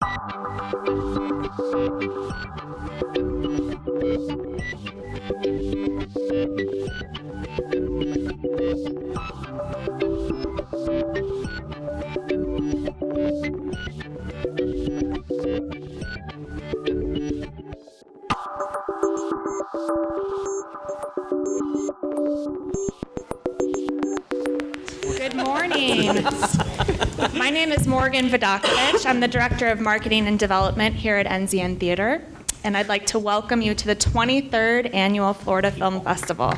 Good morning. My name is Morgan Vidakovich. I'm the Director of Marketing and Development here at NZN Theater, and I'd like to welcome you to the 23rd Annual Florida Film Festival.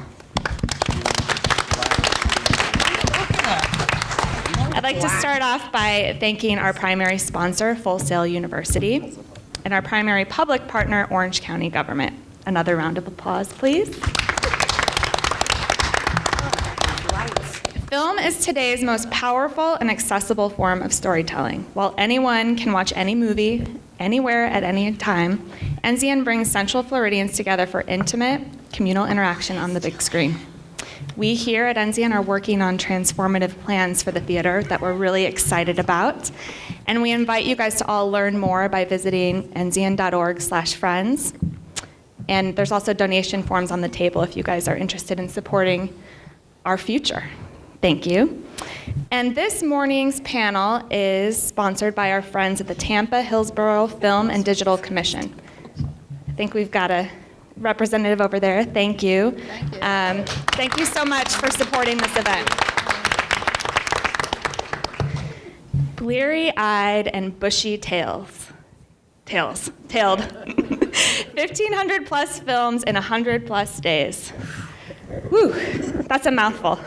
I'd like to start off by thanking our primary sponsor, Full Sail University, and our primary public partner, Orange County Government. Another round of applause, please. Film is today's most powerful and accessible form of storytelling. While anyone can watch any movie, anywhere, at any time, NZN brings Central Floridians together for intimate, communal interaction on the big screen. We here at NZN are working on transformative plans for the theater that we're really excited about, and we invite you guys to all learn more by visiting nzn.org/friends. And there's also donation forms on the table if you guys are interested in supporting our future. Thank you. And this morning's panel is sponsored by our friends at the Tampa Hillsborough Film and Digital Commission. I think we've got a representative over there. Thank you. Thank you. Thank you so much for supporting this event. Bleary-Eyed and Bushy-Tailed. 1,500 plus films in 100 plus days. Whew, that's a mouthful.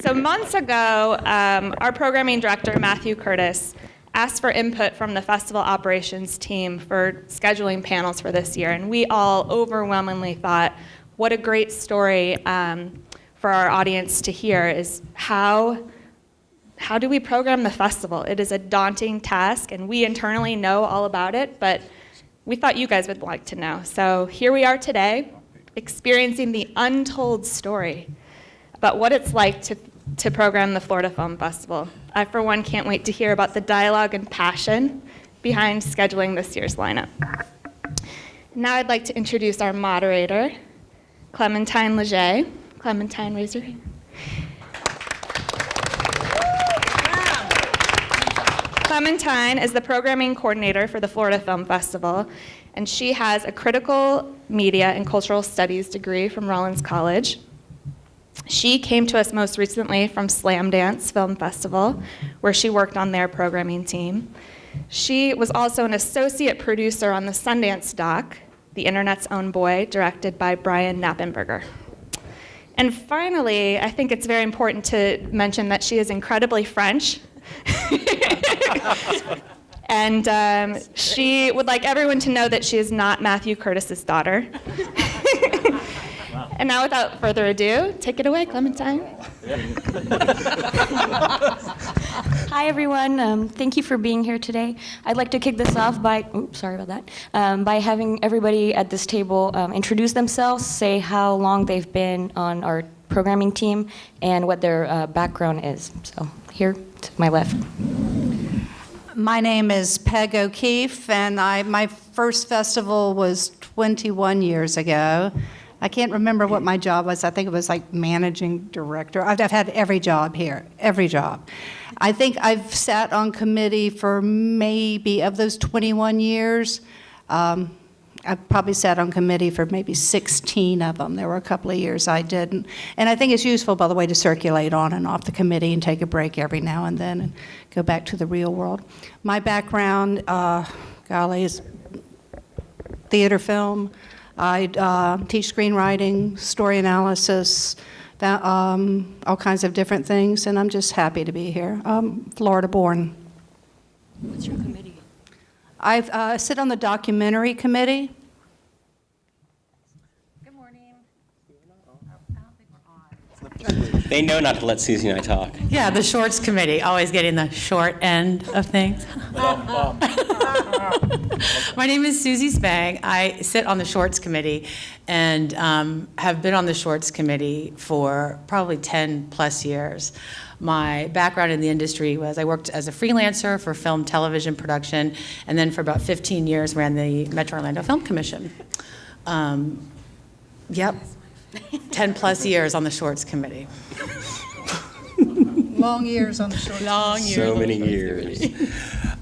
So months ago, our programming director, Matthew Curtis, asked for input from the festival operations team for scheduling panels for this year, and we all overwhelmingly thought, what a great story for our audience to hear is how do we program the festival? It is a daunting task, and we internally know all about it, but we thought you guys would like to know. So here we are today, experiencing the untold story about what it's like to program the Florida Film Festival. I, for one, can't wait to hear about the dialogue and passion behind scheduling this year's lineup. Now I'd like to introduce our moderator, Clementine Leger. Clementine, raise your hand. Clementine is the programming coordinator for the Florida Film Festival, and she has a critical media and cultural studies degree from Rollins College. She came to us most recently from Slam Dance Film Festival, where she worked on their programming team. She was also an associate producer on the Sundance doc, The Internet's Own Boy, directed by Brian Knappenberger. And finally, I think it's very important to mention that she is incredibly French. And she would like everyone to know that she is not Matthew Curtis's daughter. And now, without further ado, take it away, Clementine. Hi, everyone. Thank you for being here today. I'd like to kick this off by, by having everybody at this table introduce themselves, say how long they've been on our programming team, and what their background is. So here to my left. My name is Peg O'Keefe, and my first festival was 21 years ago. I can't remember what my job was. I think it was like managing director. I've had every job here, every job. I think I've sat on committee for maybe, of those 21 years, I've probably sat on committee for maybe 16 of them. There were a couple of years I didn't. And I think it's useful, by the way, to circulate on and off the committee and take a break every now and then and go back to the real world. My background, is theater film. I teach screenwriting, story analysis, all kinds of different things, and I'm just happy to be here. I'm Florida born. What's your committee? I sit on the documentary committee. Good morning. They know not to let Susie and I talk. Yeah, the shorts committee, always getting the short end of things. My name is Susie Spang. I sit on the shorts committee and have been on the shorts committee for probably 10 plus years. My background in the industry was I worked as a freelancer for film, television production, and then for about 15 years ran the Metro Orlando Film Commission. Yep, 10 plus years on the Shorts Committee. Long years on the short. Long years. So many years.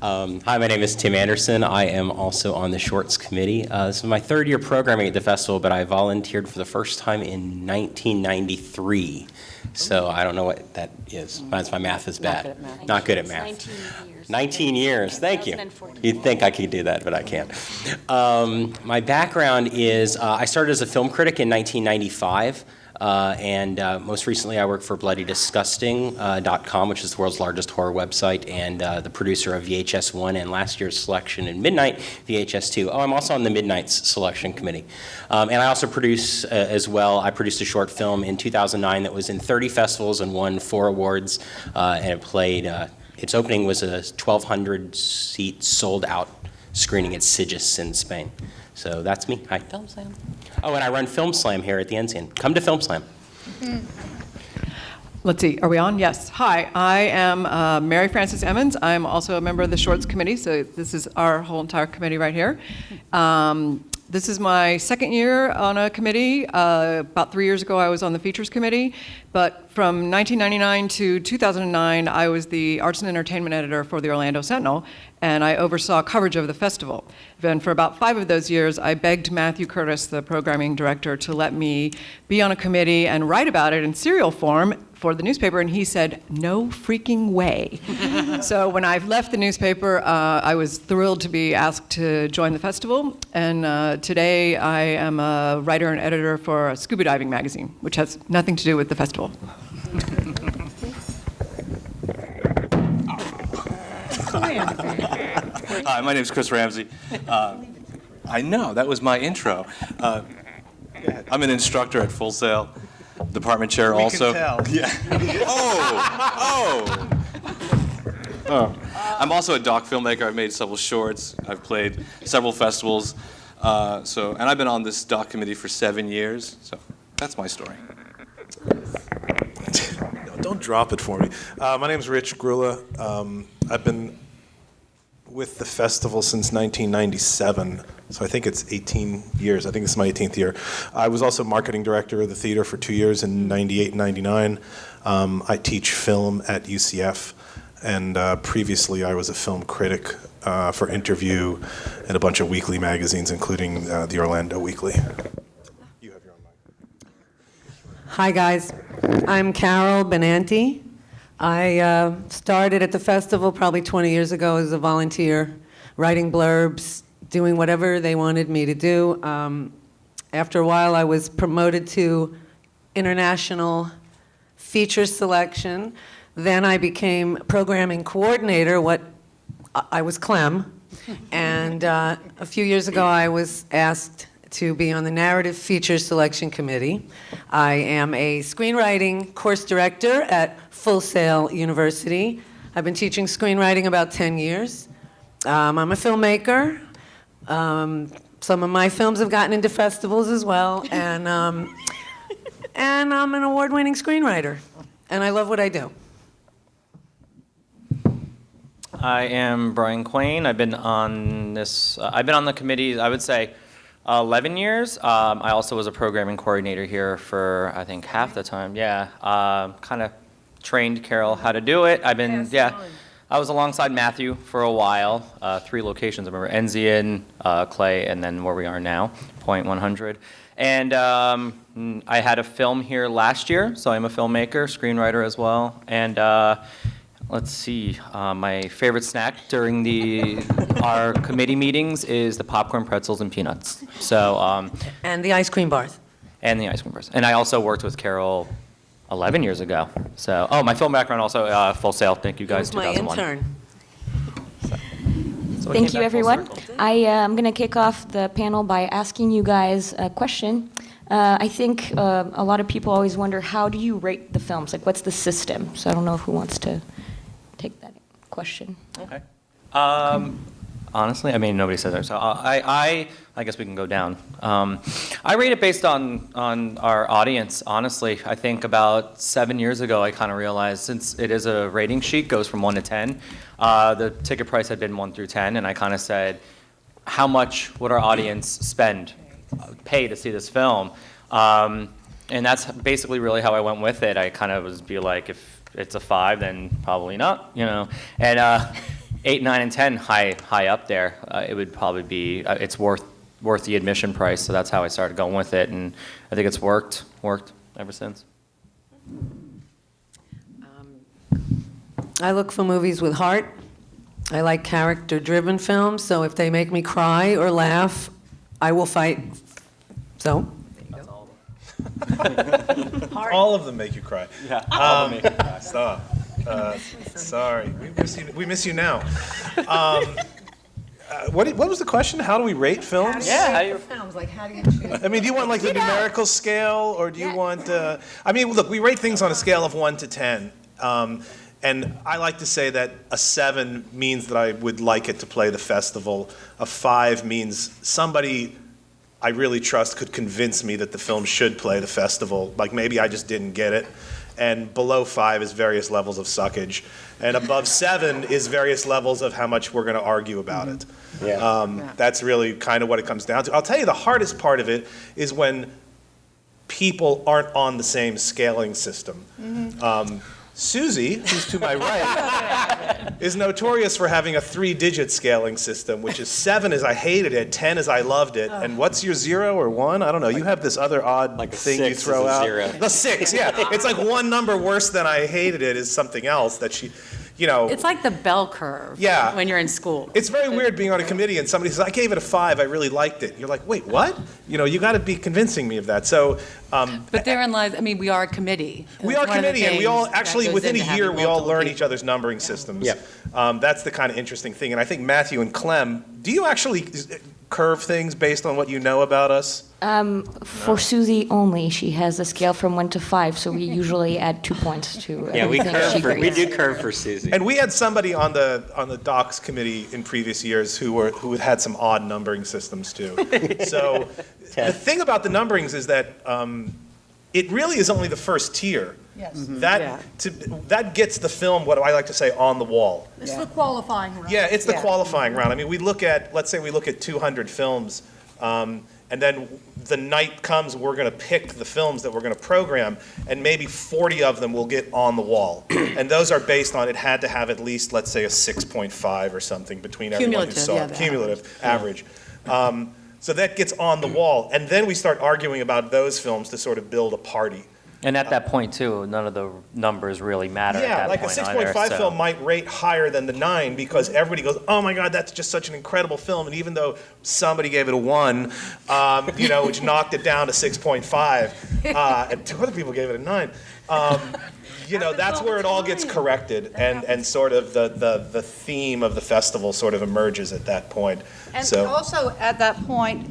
Hi, my name is Tim Anderson. I am also on the Shorts Committee. This is my third year programming at the festival, but I volunteered for the first time in 1993. So I don't know what that is. My math is bad. Not good at math. 19 years. 19 years, thank you. 2014. You'd think I could do that, but I can't. My background is I started as a film critic in 1995. And most recently, I work for BloodyDisgusting.com, which is the world's largest horror website, and the producer of VHS 1 and last year's selection in Midnight, VHS 2. Oh, I'm also on the Midnight's selection committee. And I also produce as well. I produced a short film in 2009 that was in 30 festivals and won 4 awards, and it played, its opening was a 1,200-seat sold-out screening at Sitges in Spain. So that's me. Hi. Film Slam. Oh, and I run Film Slam here at the Ensign. Come to Film Slam. Let's see, are we on? Yes. Hi, I am Mary Frances Emmons. I'm also a member of the Shorts Committee, so this is our whole entire committee right here. This is my second year on a committee. About 3 years ago, I was on the Features Committee, but from 1999 to 2009, I was the Arts and Entertainment Editor for the Orlando Sentinel, and I oversaw coverage of the festival. And for about 5 of those years, I begged Matthew Curtis, the programming director, to let me be on a committee and write about it in serial form for the newspaper, and he said, no freaking way. So when I left the newspaper, I was thrilled to be asked to join the festival, and today I am a writer and editor for a scuba diving magazine, which has nothing to do with the festival. Hi, my name is Chris Ramsey. I know, that was my intro. I'm an instructor at Full Sail, department chair also. We can tell. Yeah. Oh. I'm also a doc filmmaker. I've made several shorts. I've played several festivals. And I've been on this doc committee for 7 years. So that's my story. No, don't drop it for me. My name's Rich Grula. I've been with the festival since 1997, so I think it's 18 years. I think this is my 18th year. I was also marketing director of the theater for 2 years in 98 and 99. I teach film at UCF, and previously I was a film critic for Interview and a bunch of weekly magazines, including the Orlando Weekly. You have your own mic. Hi, guys. I'm Carol Benanti. I started at the festival probably 20 years ago as a volunteer, writing blurbs, doing whatever they wanted me to do. After a while, I was promoted to international feature selection. Then I became programming coordinator, what I was Clem. And a few years ago, I was asked to be on the Narrative Feature Selection Committee. I am a screenwriting course director at Full Sail University. I've been teaching screenwriting about 10 years. I'm a filmmaker. Some of my films have gotten into festivals as well, and I'm an award-winning screenwriter, and I love what I do. I am Brian Quain. I've been on the committee, I would say, 11 years. I also was a programming coordinator here for, I think, half the time. Yeah, kind of trained Carol how to do it. I was alongside Matthew for a while, 3 locations. I remember Enzian, Clay, and then where we are now, Point 100. And I had a film here last year, so I'm a filmmaker, screenwriter as well. And let's see, my favorite snack during our committee meetings is the popcorn, pretzels, and peanuts. So And the ice cream bars. and the ice cream bars. And I also worked with Carol 11 years ago. So, my film background also, Full Sail. Thank you guys, Who's my 2001. intern? So it Thank came you, back full everyone. circle. I'm going to kick off the panel by asking you guys a question. I think a lot of people always wonder, how do you rate the films? Like, what's the system? So I don't know who wants to take that question. Okay. honestly. I mean, nobody says that. So I guess we can go down. I rate it based on our audience, honestly. I think about 7 years ago, I kind of realized, since it is a rating sheet, goes from 1 to 10, the ticket price had been 1 through 10, and I kind of said, how much would our audience pay to see this film? And that's basically really how I went with it. I kind of was be like, if it's a 5, then probably not, And 8, 9, and 10, high up there. It would probably be, it's worth the admission price. So that's how I started going with it, and I think it's worked ever since. I look for movies with heart. I like character-driven films, so if they make me cry or laugh, I will fight. So. All of them make you cry. Yeah, all of them make me cry. Stop. Sorry, we miss you now. What was the question? How do we rate films? Yeah, Films, like how do you choose? I mean, do you want like the numerical scale, or do you want? I mean, look, we rate things on a scale of 1 to 10, and I like to say that a 7 means that I would like it to play the festival. A 5 means somebody I really trust could convince me that the film should play the festival. Like maybe I just didn't get it. And below 5 is various levels of suckage. And above 7 is various levels of how much we're going to argue about it. Yeah. That's really kind of what it comes down to. I'll tell you the hardest part of it is when people aren't on the same scaling system. Susie, who's to my right, is notorious for having a 3-digit scaling system, which is 7 is I hated it, 10 is I loved it, and what's your 0 or 1? I don't know. You have this other odd Like a thing 6 you throw is a out. 0. The 6, yeah. It's like one number worse than I hated it is something else that she, It's like the bell curve. Yeah. When you're in school. It's very weird being on a committee and somebody says, I gave it a 5, I really liked it. You're like, wait, what? You got to be convincing me of that. So, But therein lies, we are a committee. we are That's one of the committee, and we all, things that actually, goes within a into year, having we all multiple learn people. each other's numbering systems. Yeah. That's the kind of interesting thing. And I think Matthew and Clem, do you actually curve things based on what you know about us? For Susie only, she has a scale from 1 to 5, so we usually add 2 points to Yeah, we everything she we grades. do curve for Susie. And we had somebody on the docs committee in previous years who had some odd numbering systems too. So the thing about the numberings is that it really is only the first tier. Yes. That gets the film, what I like to say, on the wall. This is the qualifying round. Yeah, it's the qualifying round. I mean, let's say we look at 200 films, and then the night comes, we're going to pick the films that we're going to program, and maybe 40 of them will get on the wall. And those are based on, it had to have at least, let's say, a 6.5 or something between everyone who saw it. Cumulative, average. So that gets on the wall. And then we start arguing about those films to sort of build a party. And at that point, too, none of the numbers really matter at Yeah, that like a point 6.5 either, so. film might rate higher than the 9 because everybody goes, oh my God, that's just such an incredible film. And even though somebody gave it a 1, which knocked it down to 6.5, and 2 other people gave it a 9, that's where it all gets corrected, and sort of the theme of the festival sort of emerges at that point. And So, also at that point,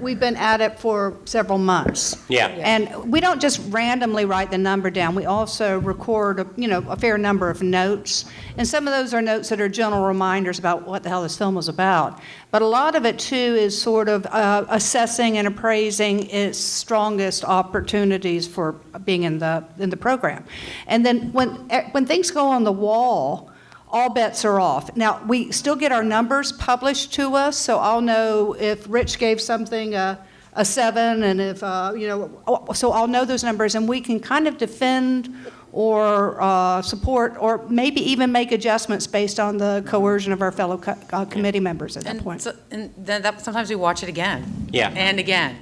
we've been at it for several months. Yeah. And we don't just randomly write the number down. We also record, a fair number of notes. And some of those are notes that are general reminders about what the hell this film was about. But a lot of it, too, is sort of assessing and appraising its strongest opportunities for being in the program. And then when things go on the wall, all bets are off. Now, we still get our numbers published to us, so I'll know if Rich gave something a 7, and if, so I'll know those numbers, and we can kind of defend or support, or maybe even make adjustments based on the coercion of our fellow committee members at that point. And then sometimes we watch it again. Yeah. And again,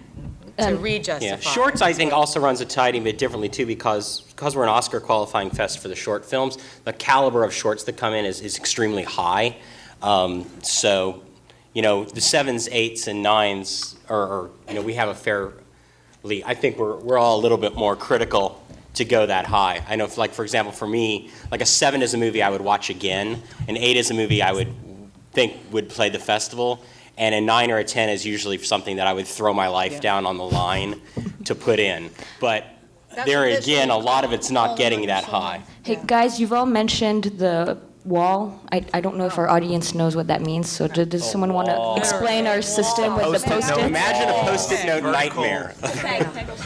to re-justify. Yeah, shorts I think also runs a tiny bit differently too because we're an Oscar qualifying fest for the short films. The caliber of shorts that come in is extremely high. So, the 7s, 8s, and 9s are we have a fairly. I think we're all a little bit more critical to go that high. I know, for example, for me, like a 7 is a movie I would watch again, an 8 is a movie I would think would play the festival. And a 9 or a 10 is usually something that I would throw my life down on the line to put in. But there again, a lot of it's not getting that high. Hey, guys, you've all mentioned the wall. I don't know if our audience knows what that means, so does someone want to explain our system with the Post-it note. Post-its? Imagine a Post-it note nightmare.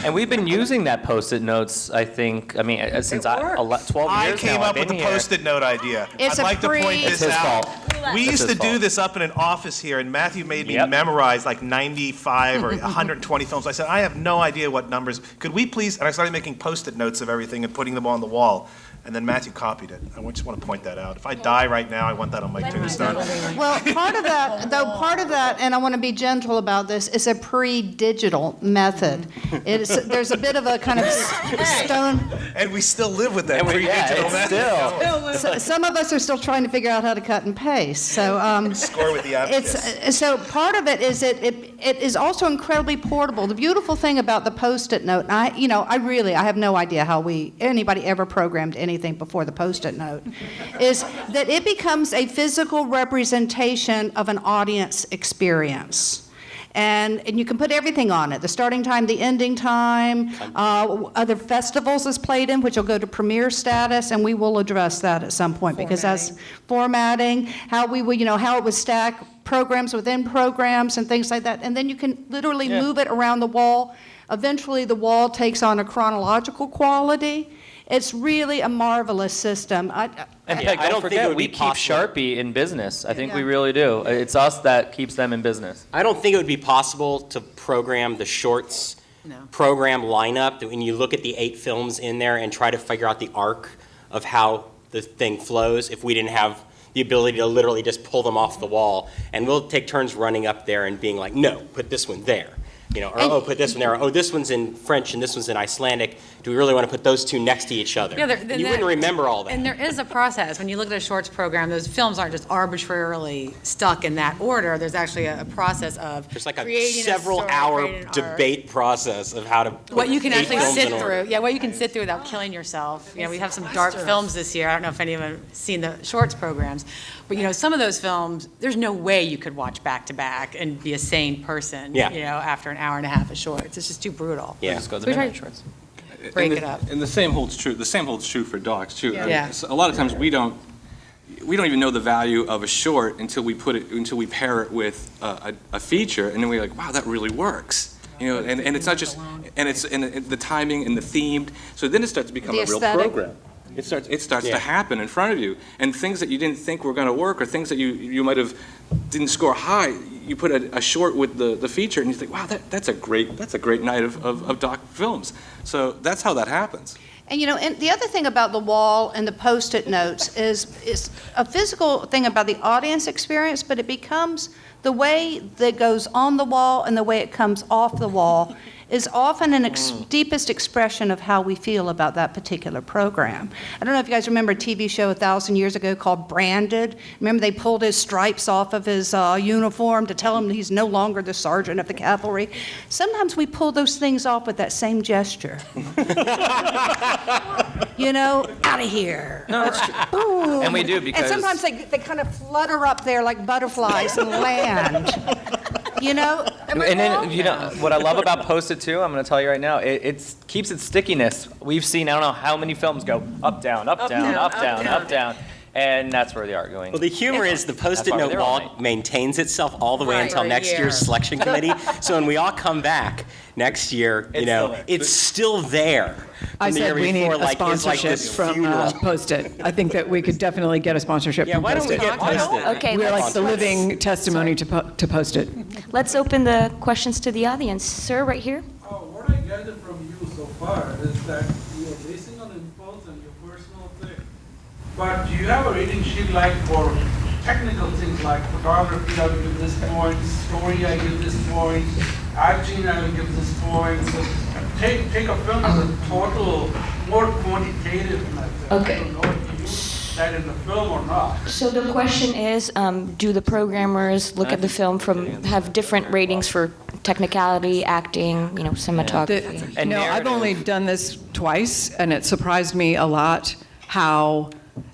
And we've been using that Post-it notes, I think, I mean, since 12 years I came now up with the Post-it note idea. It's I'd a like to point free- this It's his out. fault. We It's used to his do fault. this up in an office here, and Matthew made me Yep. memorize like 95 or 120 films. I said, I have no idea what numbers. Could we please? And I started making Post-it notes of everything and putting them on the wall. And then Matthew copied it. I just want to point that out. If I die right now, I want that on my tombstone. Well, part of that, and I want to be gentle about this, is a pre-digital method. There's a bit of a kind of stone. And we still live with that And pre-digital it's method. still. Some of us are still trying to figure out how to cut and paste. So Score with the advocates. so part of it is it is also incredibly portable. The beautiful thing about the Post-it note, and I have no idea how anybody ever programmed anything before the Post-it note, is that it becomes a physical representation of an audience experience. And you can put everything on it, the starting time, the ending time, other festivals is played in, which will go to premiere status, and we will address that at some point, because that's formatting, how it would stack programs within programs and things like that. And then you can literally move it around the wall. Eventually, the wall takes on a chronological quality. It's really a marvelous system. And I Peg, don't don't think it forget, would we be keep possible. Sharpie in business. I think we really do. It's us that keeps them in business. I don't think it would be possible to program the shorts program lineup, that when you look at the 8 films in there and try to figure out the arc of how the thing flows, if we didn't have the ability to literally just pull them off the wall. And we'll take turns running up there and being like, no, put this one there. Or put this one there. Oh, this one's in French and this one's in Icelandic. Do we really want to put those two next to each other? Yeah, You wouldn't remember all that. And there is a process. When you look at a shorts program, those films aren't just arbitrarily stuck in that order. There's actually a process of There's like a creating several-hour creating an arc. debate process of how to put What you can 8 actually films sit in order. through. Yeah, what you can sit through without killing yourself. We have some dark films this year. I don't know if anyone has seen the shorts programs. But, some of those films, there's no way you could watch back to back and be a sane person, Yeah. after an hour and a half of shorts. It's just too brutal. Yeah. Just go to So the we try midnight to shorts. break it up. And the same holds true. The same holds true for docs too. Yeah. So a lot of times we don't even know the value of a short until we pair it with a feature, and then we're like, wow, that really works. And it's not just, and the timing and the themed. So then it starts to become The a real aesthetic. program. It starts Yeah. to happen in front of you, and things that you didn't think were going to work, or things that you might have didn't score high. You put a short with the feature, and you think, wow, that's a great night of doc films. So that's how that happens. And and the other thing about the wall and the Post-it notes is a physical thing about the audience experience, but it becomes the way that goes on the wall and the way it comes off the wall is often an deepest expression of how we feel about that particular program. I don't know if you guys remember a TV show 1,000 years ago called Branded. Remember they pulled his stripes off of his uniform to tell him he's no longer the sergeant of the cavalry. Sometimes we pull those things off with that same gesture. Out of here. No, that's true. Boom. And we do because- And sometimes they kind of flutter up there like butterflies and land. Am I And wrong? then, what I love about Post-it too, I'm going to tell you right now, it keeps its stickiness. We've seen, I don't know how many films go up, down, up, down, up, down, up, down. And that's where they are going. Well, the humor is the Post-it why we're note there all wall night. maintains itself all the way Right. until For a next year. year's selection committee. So when we all come back next year, It's still there. it's still there. I from the said year we need before, a like, it's like sponsorship this from funeral. Post-it. I think that we could definitely get a sponsorship Yeah, from why don't we Post-it. get Post-it? Okay, We're like the let's- living testimony to Post-it. Let's open the questions to the audience. Sir, right here. What I gathered from you so far is that you are basing on impulse and your personal thing. But do you have a rating sheet like for technical things like photography, I will give this point, story, I give this point, acting, I will give this point. So take a film as a total, more quantitative method. Okay. I don't know if you use that in the film or not. So the question is, do the programmers look at the film have different ratings for technicality, acting, cinematography? And I've only done this twice, and it surprised me a lot how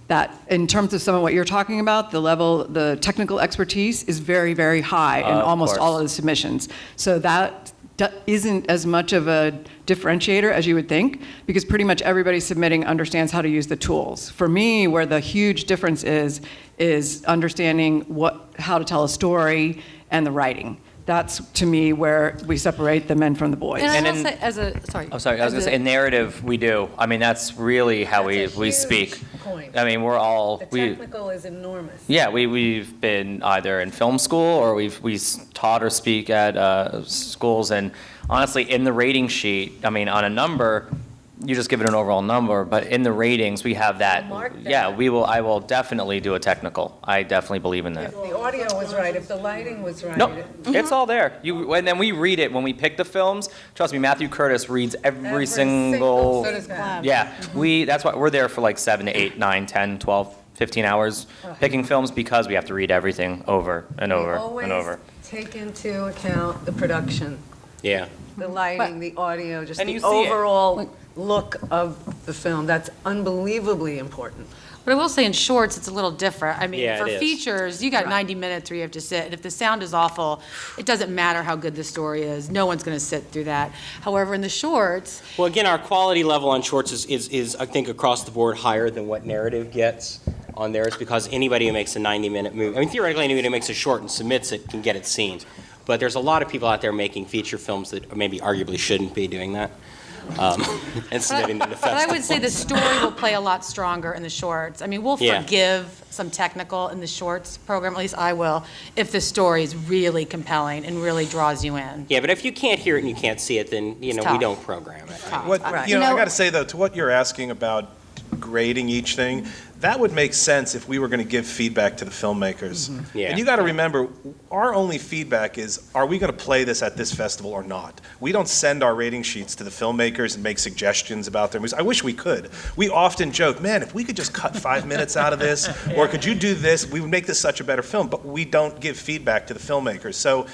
that, in terms of some of what you're talking about, the technical expertise is very, very high in Of almost course. all of the submissions. So that isn't as much of a differentiator as you would think, because pretty much everybody submitting understands how to use the tools. For me, where the huge difference is understanding how to tell a story and the writing. That's, to me, where we separate the men from the boys. And I And will in- say, as a, sorry. Oh, sorry, I was as going to a- say, in narrative, we do. I mean, that's really how we huge speak. point. I mean, we're all, The we, technical is enormous. yeah, we've been either in film school or we taught or speak at schools. And honestly, in the rating sheet, I mean, on a number, you just give it an overall number, but in the ratings, we have that. Mark that. Yeah, I will definitely do a technical. I definitely believe in that. If the audio was right, if the lighting was right. Nope, it's all there. And then we read it when we pick the films. Trust me, Matthew Curtis reads every single. So does Bob. Yeah, that's why we're there for like 7 to 8, 9, 10, 12, 15 hours picking films because we have to read everything over and over and over. Always take into account the production, Yeah. the lighting, the audio, just And the you see it. overall look of the film. That's unbelievably important. But I will say in shorts, it's a little different. I mean, Yeah, for it is. features, you got 90 minutes where you have to sit. And if the sound is awful, it doesn't matter how good the story is. No one's going to sit through that. However, in the shorts, Well, again, our quality level on shorts is I think, across the board higher than what narrative gets on theirs, because anybody who makes a 90-minute movie, I mean, theoretically, anybody who makes a short and submits it can get it seen. But there's a lot of people out there making feature films that maybe arguably shouldn't be doing that. And submitting them to but I festivals. would say the story will play a lot stronger in the shorts. I mean, we'll Yeah. forgive some technical in the shorts program, at least I will, if the story is really compelling and really draws you in. Yeah, but if you can't hear it and you can't see it, then, we tough. don't program it. What, Right. you know, You I know- got to say, though, to what you're asking about grading each thing, that would make sense if we were going to give feedback to the filmmakers. Yeah. And you got to remember, our only feedback is, are we going to play this at this festival or not? We don't send our rating sheets to the filmmakers and make suggestions about their movies. I wish we could. We often joke, man, if we could just cut 5 minutes out of this, or could you do this, we would make this such a better film. But we don't give feedback to the filmmakers. So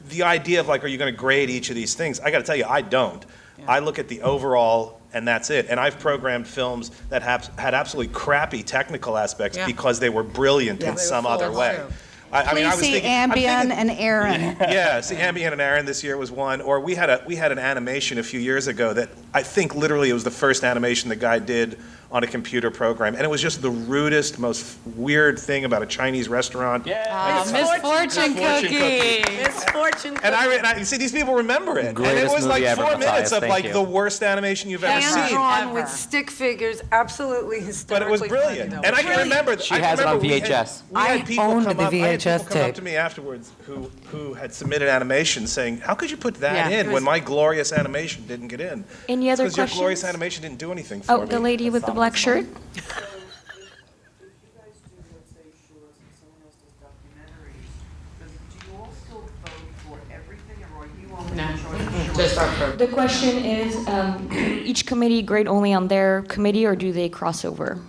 the idea of, like, are you going to grade each of these things? I got to tell you, I don't. I look at the overall, and that's it. And I've programmed films that had absolutely crappy technical aspects Yeah. because they were brilliant in they some were other full way. through. I mean, I Please was see thinking, I'm Ambien thinking- and Aaron. yeah, see, Ambien and Aaron this year was one. Or we had an animation a few years ago that I think literally it was the first animation the guy did on a computer program, and it was just the rudest, most weird thing about a Chinese restaurant. Misfortune cookie. Misfortune. And I see these people remember it, and it Greatest was like movie ever, 4 minutes Matthias, of thank like you. the worst animation you've ever Hand seen. drawn with stick figures, absolutely But it hysterically was brilliant, funny, though. and I can remember. She I has it on remember we had- VHS. We had people owned come the up. I had people VHS come up tape. to me afterwards who had submitted animation saying, "How could you put that Yeah, it in was- when my glorious animation didn't get in?" Any other Because your glorious questions? animation didn't do anything for Oh, me. the lady with the black shirt? Just our program. The question is, do each committee grade only on their committee, or do they cross over?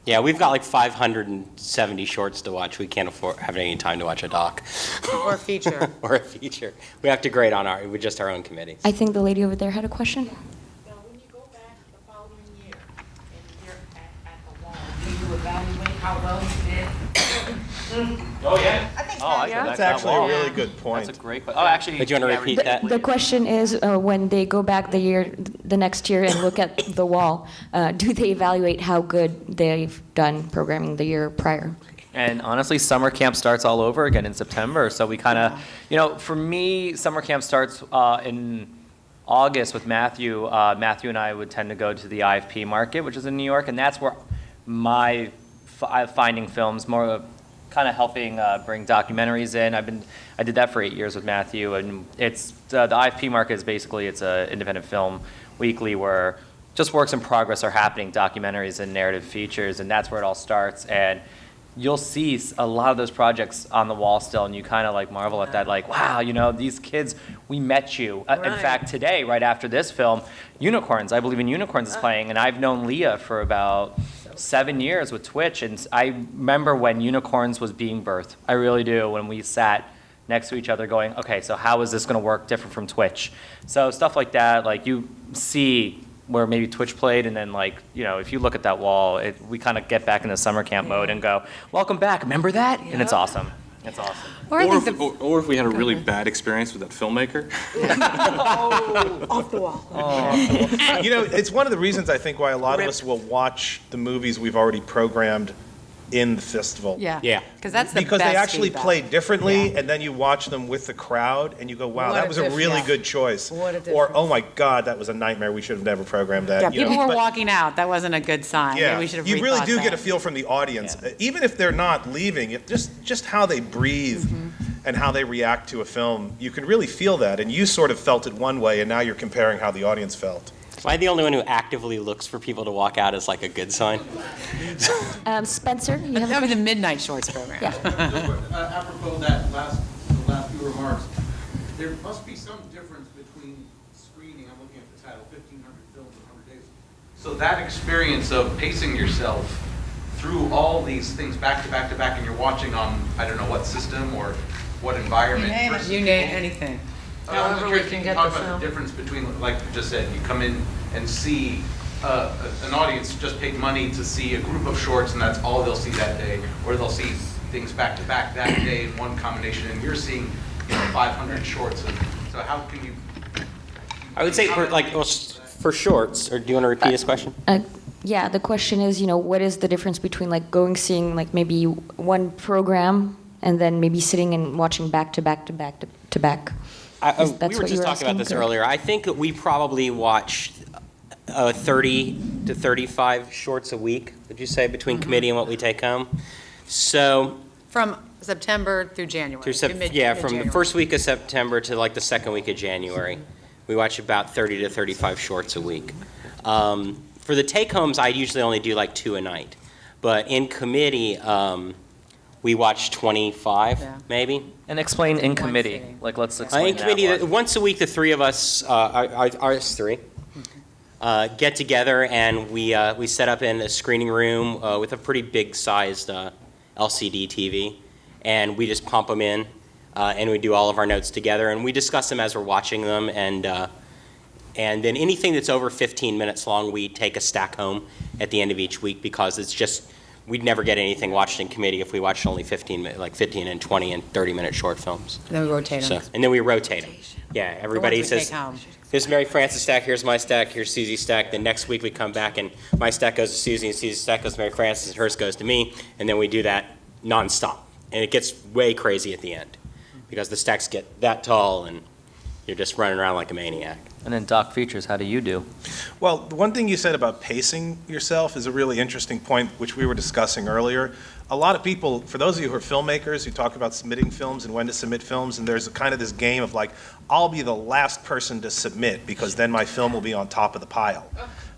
Yeah, we've got like 570 shorts to watch. We can't have any time to watch a doc Or feature. or a feature. We have to grade with just our own committee. I think the lady over there had a question. Now, when you go back the following year and you're at the wall, do you evaluate how well you did? Oh, yeah. That's actually a really good point. That's a great question. Oh, actually. But do you want to repeat that? The question is, when they go back the next year and look at the wall, do they evaluate how good they've done programming the year prior? And honestly, summer camp starts all over again in September. So we kind of, for me, summer camp starts in August with Matthew. Matthew and I would tend to go to the IFP market, which is in New York, and that's where my finding films, more kind of helping bring documentaries in. I did that for 8 years with Matthew, and it's the IFP market is basically it's a independent film weekly where just works in progress are happening, documentaries and narrative features, and that's where it all starts. And you'll see a lot of those projects on the wall still, and you kind of like marvel at that, like, wow, these kids, we met you. In Right. fact, today, right after this film, Unicorns, I believe in Unicorns is playing, and I've known Leah for about 7 years with Twitch, and I remember when Unicorns was being birthed. I really do, when we sat next to each other going, okay, so how is this going to work different from Twitch? So stuff like that, like you see where maybe Twitch played, and then if you look at that wall, we kind of get back in the summer camp mode and go, welcome back, remember that? And it's awesome. That's awesome. Or I Or think if we had a really bad experience with that filmmaker. Off the wall. You know, it's one of the reasons I think why a lot of us will watch the movies we've already programmed in the festival. Yeah. Yeah. Because that's the Because best they actually feedback. play differently, Yeah. and then you watch them with the crowd, and you go, wow, What that a was a really difference. good choice. What a Or, difference. oh my God, that was a nightmare, we should have never programmed that. Yeah, you know, people were but- walking out. That wasn't a good sign. Maybe Yeah, we should have you really rethought do get a that. feel from the audience, even if they're not leaving. Just how they breathe and how they react to a film, you can really feel that. And you sort of felt it one way, and now you're comparing how the audience felt. Am I the only one who actively looks for people to walk out as like a good sign? Spencer, you have That was the Midnight Shorts program. Yeah. Apropos that the last few remarks, there must be some difference between screening, I'm looking at the title, 1,500 films in 100 days. So that experience of pacing yourself through all these things back to back to back, and you're watching on, I don't know what system or what environment. versus You name anything. I'm However we curious, can you get talk the about film. the difference between, like you just said, you come in and see an audience just paid money to see a group of shorts, and that's all they'll see that day, or they'll see things back to back that day in one combination, and you're seeing, 500 shorts. So how can you? I would say for shorts, or do you want to repeat his question? Yeah, the question is, what is the difference between seeing maybe one program and then maybe sitting and watching back to back to back to back? We That's were what just you were talking about asking, this or- earlier. I think that we probably watched 30 to 35 shorts a week, would you say, between committee and what we take home? So, From September through January. from the mid-January. first week of September to the second week of January, we watch about 30 to 35 shorts a week. For the take-homes, I usually only do 2 a night. But in committee, we watch 25, maybe. And explain in committee. sitting. Let's explain In that committee, one. once a week, the three of us, us three, get together and we set up in a screening room with a pretty big-sized LCD TV, and we just pump them in, and we do all of our notes together, and we discuss them as we're watching them, and then anything that's over 15 minutes long, we take a stack home at the end of each week, because it's just, we'd never get anything watched in committee if we watched only 15 and 20 and 30-minute short films. Then we rotate them. And then we rotate them. Yeah, everybody The ones we says, take home. here's Mary Frances' stack, here's my stack, here's Susie's stack. Then next week we come back and my stack goes to Susie, and Susie's stack goes to Mary Frances, and hers goes to me. And then we do that nonstop. And it gets way crazy at the end, because the stacks get that tall and you're just running around like a maniac. And then Doc Features, how do you do? Well, the one thing you said about pacing yourself is a really interesting point, which we were discussing earlier. A lot of people, for those of you who are filmmakers, who talk about submitting films and when to submit films, and there's kind of this game of I'll be the last person to submit because then my film will be on top of the pile,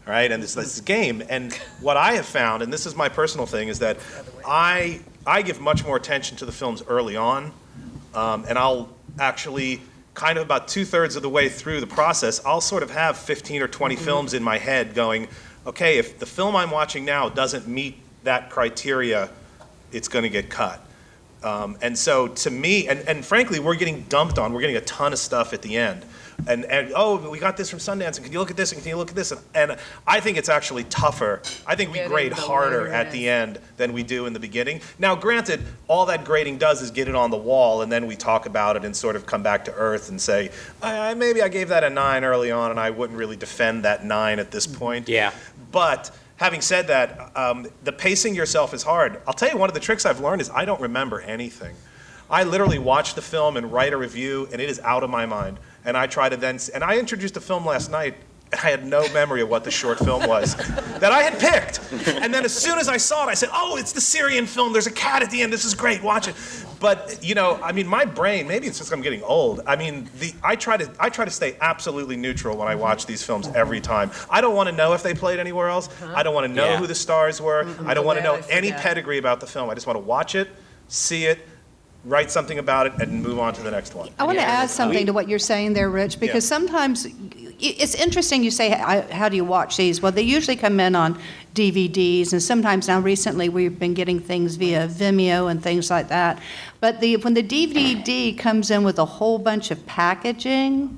right? And it's this game. And what I have found, and this is my personal thing, is that I give much more attention to the films early on, and I'll actually kind of about 2/3 of the way through the process, I'll sort of have 15 or 20 films in my head going, okay, if the film I'm watching now doesn't meet that criteria, it's going to get cut. And so to me, and frankly, we're getting dumped on. We're getting a ton of stuff at the end. And oh, we got this from Sundance, and can you look at this, and can you look at this? And I think it's actually tougher. I think we Getting grade the harder later at the end. end than we do in the beginning. Now, granted, all that grading does is get it on the wall, and then we talk about it and sort of come back to earth and say, maybe I gave that a 9 early on, and I wouldn't really defend that 9 at this point. Yeah. But having said that, the pacing yourself is hard. I'll tell you, one of the tricks I've learned is I don't remember anything. I literally watch the film and write a review, and it is out of my mind. And I try to then, and I introduced a film last night, and I had no memory of what the short film was that I had picked. And then as soon as I saw it, I said, oh, it's the Syrian film. There's a cat at the end. This is great. Watch it. But, my brain, maybe it's just I'm getting old. I try to stay absolutely neutral when I watch these films every time. I don't want to know if they played anywhere else. I don't want to know who the stars were. I don't want to know any pedigree about the film. I just want to watch it, see it, write something about it, and move on to the next one. I want to add something to what you're saying there, Rich, because sometimes it's interesting you say, how do you watch these? Well, they usually come in on DVDs, and sometimes now recently we've been getting things via Vimeo and things like that. But when the DVD comes in with a whole bunch of packaging,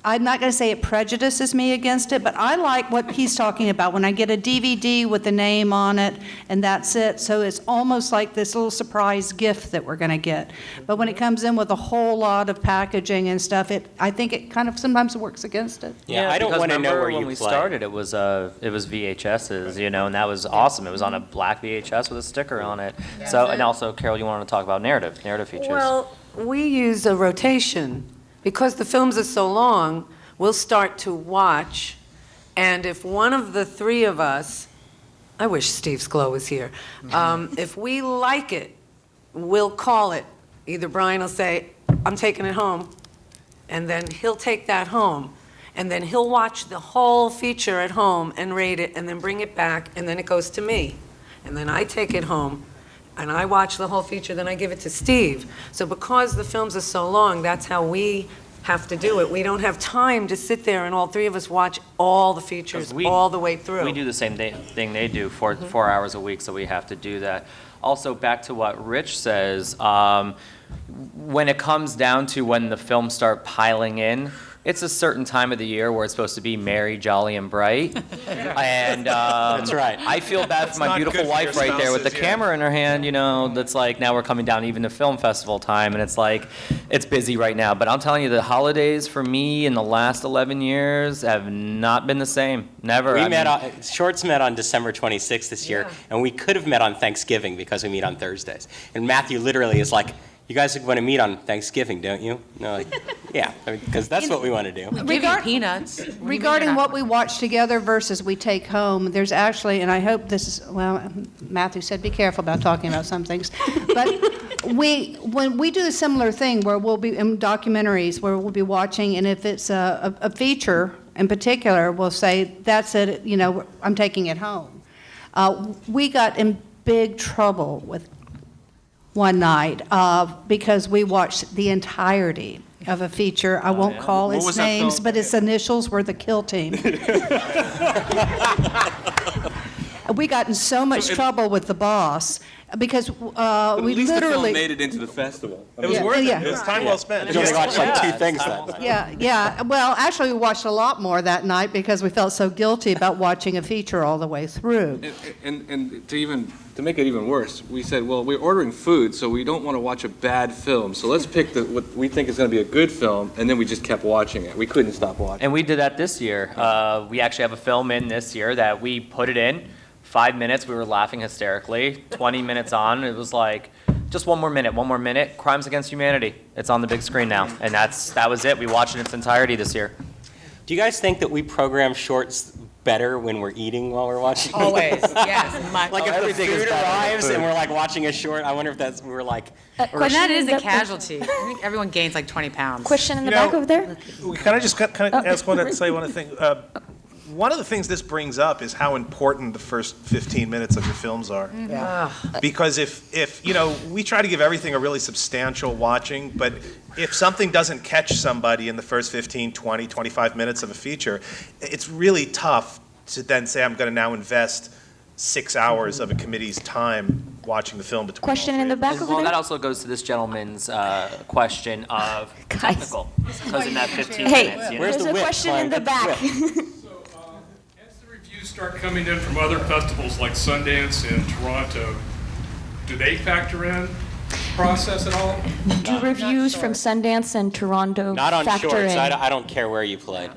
I'm not going to say it prejudices me against it, but I like what he's talking about when I get a DVD with the name on it and that's it. So it's almost like this little surprise gift that we're going to get. But when it comes in with a whole lot of packaging and stuff, I think it kind of sometimes works against it. Yeah, I don't want to know where you when we play. started, it was VHSs, and that was awesome. It was on a black VHS with a sticker on it. So, and also, Carol, you wanted to talk about narrative features. Well, we use a rotation. Because the films are so long, we'll start to watch, and if one of the three of us, I wish Steve Sklo was here, if we like it, we'll call it. Either Brian will say, I'm taking it home, and then he'll take that home, and then he'll watch the whole feature at home and rate it, and then bring it back, and then it goes to me. And then I take it home, and I watch the whole feature, then I give it to Steve. So because the films are so long, that's how we have to do it. We don't have time to sit there and all three of us watch all the features all the way through. We do the same thing they do, 4 hours a week, so we have to do that. Also, back to what Rich says, when it comes down to when the films start piling in, it's a certain time of the year where it's supposed to be merry, jolly, and bright. And That's right. I feel bad for my beautiful wife right there with the camera in her hand, that's like, now we're coming down even to film festival time, and it's like, it's busy right now. But I'm telling you, the holidays for me in the last 11 years have not been the same. Never. Shorts met on December 26th this year, and we could have met on Thanksgiving because we meet on Thursdays. And Matthew literally is like, you guys want to meet on Thanksgiving, don't you? No, like, yeah, because that's what we want to do. Give you peanuts. Regarding what we watch together versus we take home, there's actually, and I hope this is, well, Matthew said be careful about talking about some things, but when we do a similar thing where we'll be in documentaries where we'll be watching, and if it's a feature in particular, we'll say, that's it, I'm taking it home. We got in big trouble with one night because we watched the entirety of a feature. I won't call its names, but its initials were the Kill Team. We got in so much trouble with the boss because we At least the film literally made it into the festival. It was worth it. It was time well spent. We only watched like 2 things that night. Yeah. Well, actually, we watched a lot more that night because we felt so guilty about watching a feature all the way through. And to make it even worse, we said, well, we're ordering food, so we don't want to watch a bad film. So let's pick what we think is going to be a good film, and then we just kept watching it. We couldn't stop watching. And we did that this year. We actually have a film in this year that we put it in. 5 minutes, we were laughing hysterically. 20 minutes on, it was like, just one more minute. Crimes Against Humanity. It's on the big screen now. And that was it. We watched it in its entirety this year. Do you guys think that we program shorts better when we're eating while we're watching? Always, yes. Like if the food arrives and we're like watching a short, I wonder if we're like... And that is a casualty. I think everyone gains like 20 pounds. Question in the back over there? Can I just say one thing? One of the things this brings up is how important the first 15 minutes of your films are. Yeah. Because if we try to give everything a really substantial watching, but if something doesn't catch somebody in the first 15, 20, 25 minutes of a feature, it's really tough to then say, I'm going to now invest 6 hours of a committee's time watching the film between. Question in the back over Well, there? that also goes to this gentleman's question of technical. Because in that 15 Hey, minutes, Where's there's the a whip? question in the back. As the reviews start coming in from other festivals like Sundance and Toronto, do they factor in process at all? Do reviews from Sundance and Toronto Not on factor shorts. in? I don't care where you played.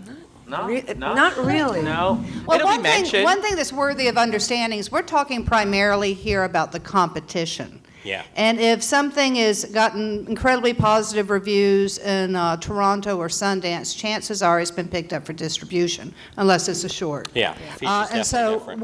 No, Not really. No. Well, It'll be mentioned. one thing that's worthy of understanding is we're talking primarily here about the competition. Yeah. And if something has gotten incredibly positive reviews in Toronto or Sundance, chances are it's been picked up for distribution, unless it's a short. Yeah. And so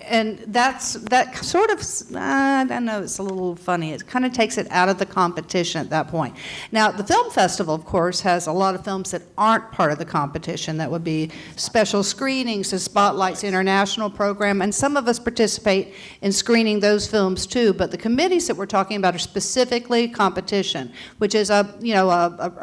and that sort of, I know it's a little funny, it kind of takes it out of the competition at that point. Now, the film festival, of course, has a lot of films that aren't part of the competition. That would be special screenings, the Spotlight's international program, and some of us participate in screening those films too, but the committees that we're talking about are specifically competition, which is a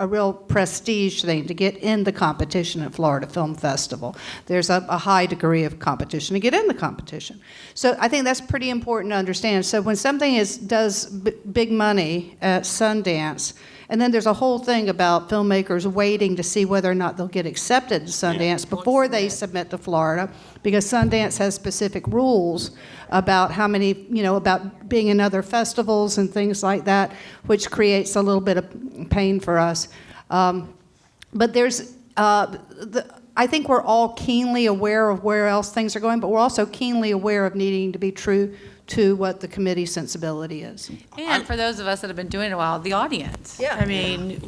real prestige thing to get in the competition at Florida Film Festival. There's a high degree of competition to get in the competition. So I think that's pretty important to understand. So when something does big money at Sundance And then there's a whole thing about filmmakers waiting to see whether or not they'll get accepted to Sundance before they submit to Florida, because Sundance has specific rules about how many, about being in other festivals and things like that, which creates a little bit of pain for us. But there's, I think we're all keenly aware of where else things are going, but we're also keenly aware of needing to be true to what the committee's sensibility is. And for those of us that have been doing it a while, the audience. Yeah. I mean,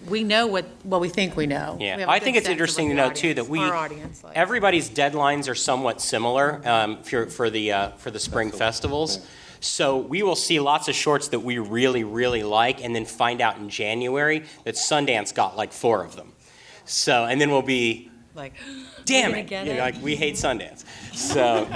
we know what we think we know. Yeah, We have a I good think it's sense of interesting what to the note too that audience- our audience likes. everybody's deadlines are somewhat similar for the spring festivals. So we will see lots of shorts that we really, really like, and then find out in January that Sundance got like 4 of them. So, and then we'll be Like, damn gonna it, get you know, it? like we hate Sundance. So,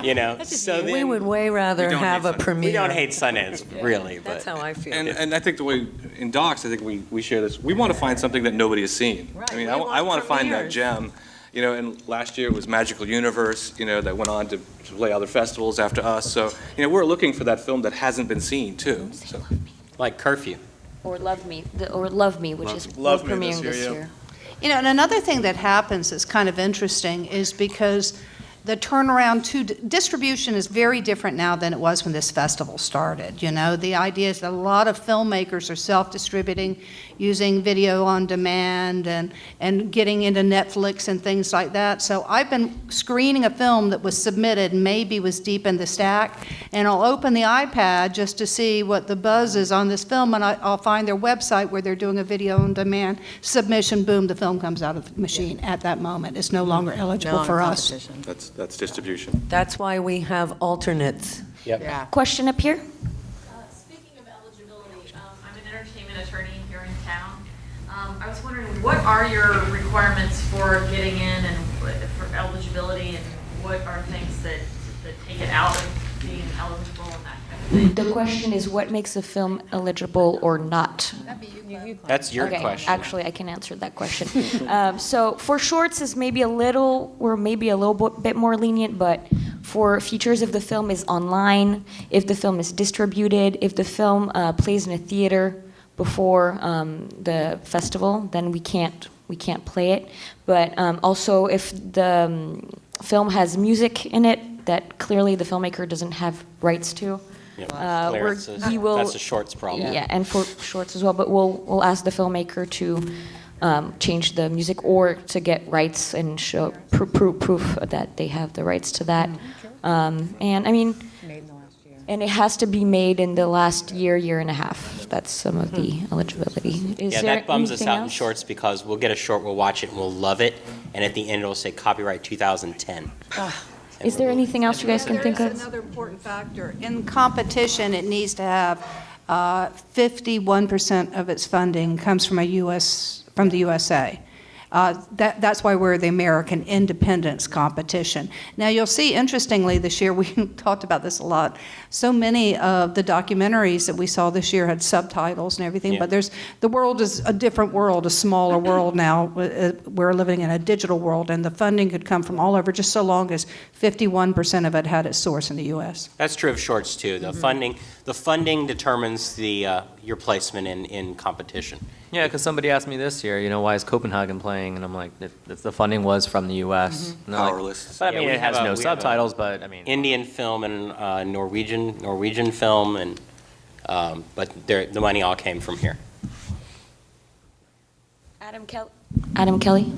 so We then would way rather We don't have hate a Sundance. premiere. we don't hate Sundance really, but That's how I feel. And I think the way, in docs, I think we share this, we want to find something that nobody has seen. Right, I mean, we I want want to find that premieres. gem, and last year it was Magical Universe, that went on to play other festivals after us. So, we're looking for that film that hasn't been seen too, so. like Curfew. Or Love Me, which is Love Me premiering this this year, year. And another thing that happens that's kind of interesting is because the turnaround to distribution is very different now than it was when this festival started. The idea is that a lot of filmmakers are self-distributing, using video on demand and getting into Netflix and things like that. So I've been screening a film that was submitted, maybe was deep in the stack, and I'll open the iPad just to see what the buzz is on this film, and I'll find their website where they're doing a video on demand submission. Boom, the film comes out of the machine at that moment. It's no longer eligible for us. That's distribution. That's why we have alternates. Yep. Yeah. Question up here? Speaking of eligibility, I'm an entertainment attorney here in town. I was wondering, what are your requirements for getting in and for eligibility, and what are things that take it out of being eligible and that kind of thing? The question is, what makes a film eligible or not? That's your Okay, question. actually, I can answer that question. So for shorts is maybe a little bit more lenient, but for features, if the film is online, if the film is distributed, if the film plays in a theater before the festival, then we can't play it. But also, if the film has music in it that clearly the filmmaker doesn't have rights to, That's a shorts problem. yeah, and for shorts as well. But we'll ask the filmmaker to change the music or to get rights and show proof that they have the rights to that. And I mean, and it has to be made in the last year and a half. That's some of the eligibility. Is there that bums us anything out in else? shorts because we'll get a short, we'll watch it, and we'll love it, and at the end it'll say copyright 2010. Is there anything else you guys can think There's of? another important factor. In competition, it needs to have 51% of its funding comes from the USA. That's why we're the American independence competition. Now, you'll see, interestingly, this year, we talked about this a lot, so many of the documentaries that we saw this year had subtitles and everything, but the world is a different world, a smaller world now. We're living in a digital world, and the funding could come from all over, just so long as 51% of it had its source in the U.S. That's true of shorts, too. The funding determines your placement in competition. Yeah, because somebody asked me this year, why is Copenhagen playing? And I'm like, if the funding was from the U.S. And they're like, Powerless. but I mean, we it has have no we have subtitles, but I mean. Indian film and Norwegian film, and but the money all came from here. Adam Kelly.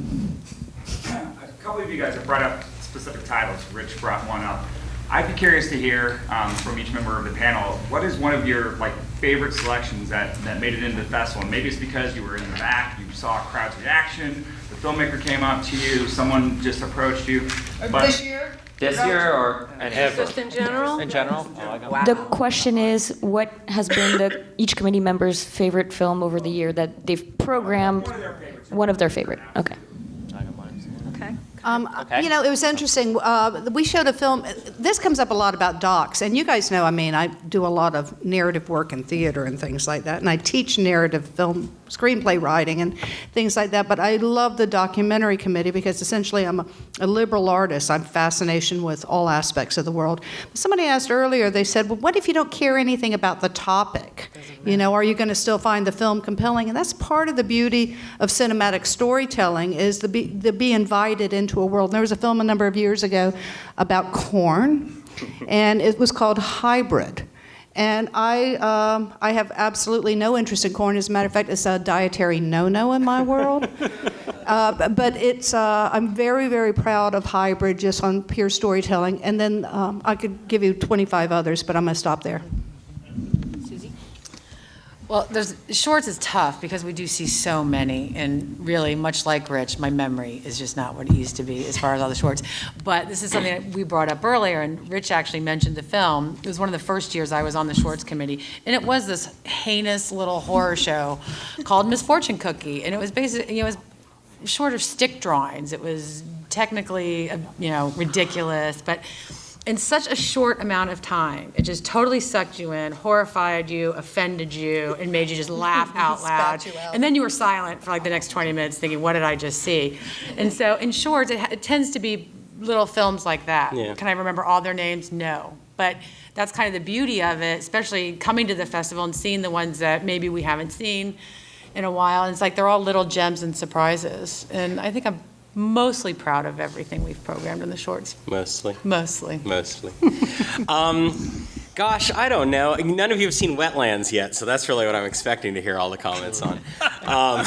A couple of you guys have brought up specific titles. Rich brought one up. I'd be curious to hear from each member of the panel, what is one of your favorite selections that made it into the festival? And maybe it's because you were in the back, you saw a crowd's reaction, the filmmaker came up to you, someone just approached you. This year? This year or ever? Just in general? In general? Oh, I got The question is, what has been each committee member's favorite film over the year that they've programmed? One of their favorite. Okay. It was interesting. We showed a film. This comes up a lot about docs, and you guys know, I do a lot of narrative work in theater and things like that, and I teach narrative film screenplay writing and things like that, but I love the documentary committee because essentially I'm a liberal artist. I'm fascination with all aspects of the world. Somebody asked earlier, they said, well, what if you don't care anything about the topic? You know, are you going to still find the film compelling? And that's part of the beauty of cinematic storytelling, is to be invited into a world. And there was a film a number of years ago about corn, and it was called Hybrid. And I have absolutely no interest in corn. As a matter of fact, it's a dietary no-no in my world. But it's, I'm very, very proud of Hybrid just on pure storytelling. And then I could give you 25 others, but I'm going to stop there. Well, shorts is tough because we do see so many, and really, much like Rich, my memory is just not what it used to be as far as all the shorts. But this is something that we brought up earlier, and Rich actually mentioned the film. It was one of the first years I was on the shorts committee, and it was this heinous little horror show called Misfortune Cookie, and it was basically, it was short of stick drawings. It was technically, ridiculous, but in such a short amount of time, it just totally sucked you in, horrified you, offended you, and made you just laugh out loud. And then you were silent for like the next 20 minutes thinking, what did I just see? And so in shorts, it tends to be little films like that. Yeah. Can I remember all their names? No. But that's kind of the beauty of it, especially coming to the festival and seeing the ones that maybe we haven't seen in a while. And it's like they're all little gems and surprises. And I think I'm mostly proud of everything we've programmed in the shorts. Mostly. Mostly. Gosh, I don't know. None of you have seen Wetlands yet, so that's really what I'm expecting to hear all the comments on. Have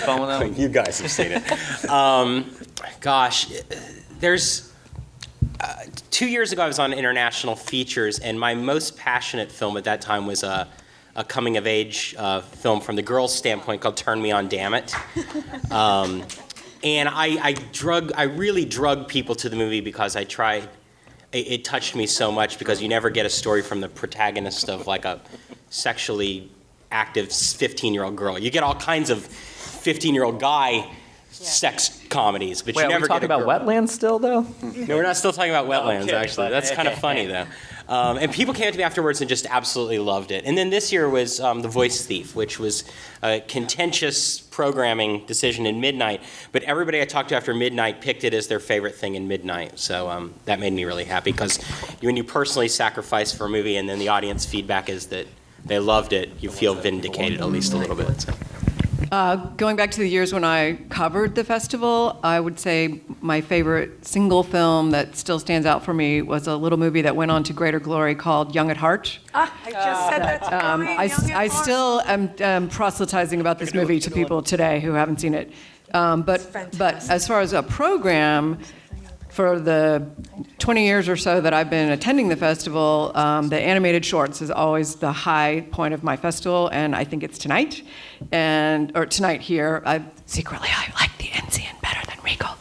fun with that one. You guys have seen it. Gosh, there's 2 years ago I was on International Features, and my most passionate film at that time was a coming-of-age film from the girls' standpoint called Turn Me On, Damn It. And I really drug people to the movie because it touched me so much, because you never get a story from the protagonist of like a sexually active 15-year-old girl. You get all kinds of 15-year-old guy sex comedies, but you never get a girl. Are we talking about Wetlands still, though? No, we're not still talking about Wetlands, Okay, actually. That's kind of funny, though. And people came up to me afterwards and just absolutely loved it. And then this year was The Voice Thief, which was a contentious programming decision in Midnight. But everybody I talked to after Midnight picked it as their favorite thing in Midnight. So that made me really happy, because when you personally sacrifice for a movie and then the audience feedback is that they loved it, you feel vindicated at least a little bit. So. Going back to the years when I covered the festival, I would say my favorite single film that still stands out for me was a little movie that went on to greater glory called Young at Heart. I just said that to I still am proselytizing about this movie to people today who haven't seen it. But as far as a program, for the 20 years or so that I've been attending the festival, the animated shorts is always the high point of my festival, and I think it's tonight, or tonight here. Secretly, I like the Enzian better than Regal,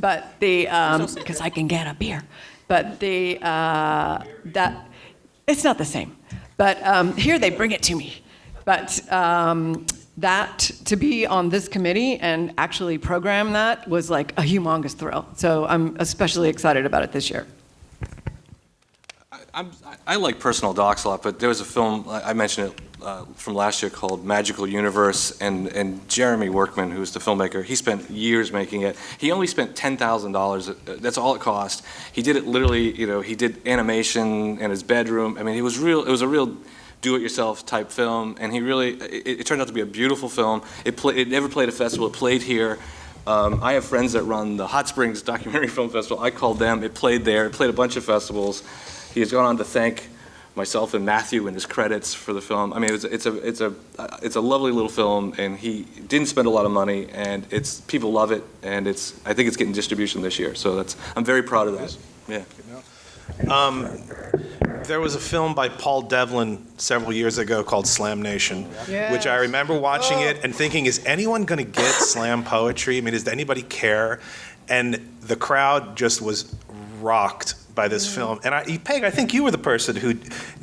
but because I can get a beer. But that it's not the same. But here they bring it to me. But that to be on this committee and actually program that was like a humongous thrill. So I'm especially excited about it this year. I like personal docs a lot, but there was a film, I mentioned it from last year, called Magical Universe, and Jeremy Workman, who's the filmmaker, he spent years making it. He only spent $10,000, that's all it cost. He did it literally, he did animation in his bedroom. I mean, it was a real do-it-yourself type film, and it turned out to be a beautiful film. It never played at a festival, it played here. I have friends that run the Hot Springs Documentary Film Festival. I called them, it played there, it played a bunch of festivals. He has gone on to thank myself and Matthew in his credits for the film. I mean, it's a lovely little film, and he didn't spend a lot of money, and people love it, and I think it's getting distribution this year, so I'm very proud of that. Yeah. There was a film by Paul Devlin several years ago called Slam Nation, which I remember watching it and thinking, is anyone going to get slam poetry? I mean, does anybody care? And the crowd just was rocked by this film. And Peg, I think you were the person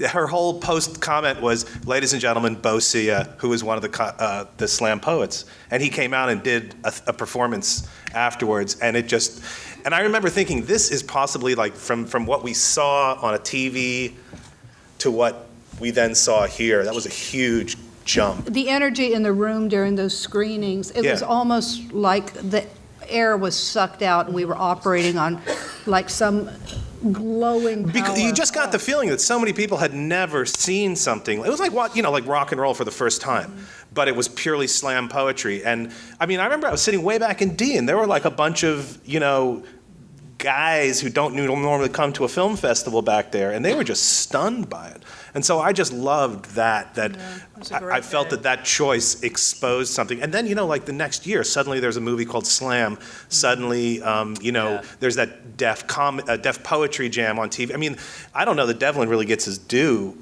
her whole post comment was, ladies and gentlemen, Bo Sia, who was one of the slam poets. And he came out and did a performance afterwards, and and I remember thinking, this is possibly like from what we saw on a TV to what we then saw here. That was a huge jump. The energy in the room during those screenings, it was almost like the air was sucked out and we were operating on like some glowing power. You just got the feeling that so many people had never seen something. It was like like rock and roll for the first time, but it was purely slam poetry. And I mean, I remember I was sitting way back in D, and there were like a bunch of guys who don't normally come to a film festival back there, and they were just stunned by it. And so I just loved that I felt that choice exposed something. And then, like the next year, suddenly there's a movie called Slam. Suddenly, there's that deaf poetry jam on TV. I mean, I don't know that Devlin really gets his due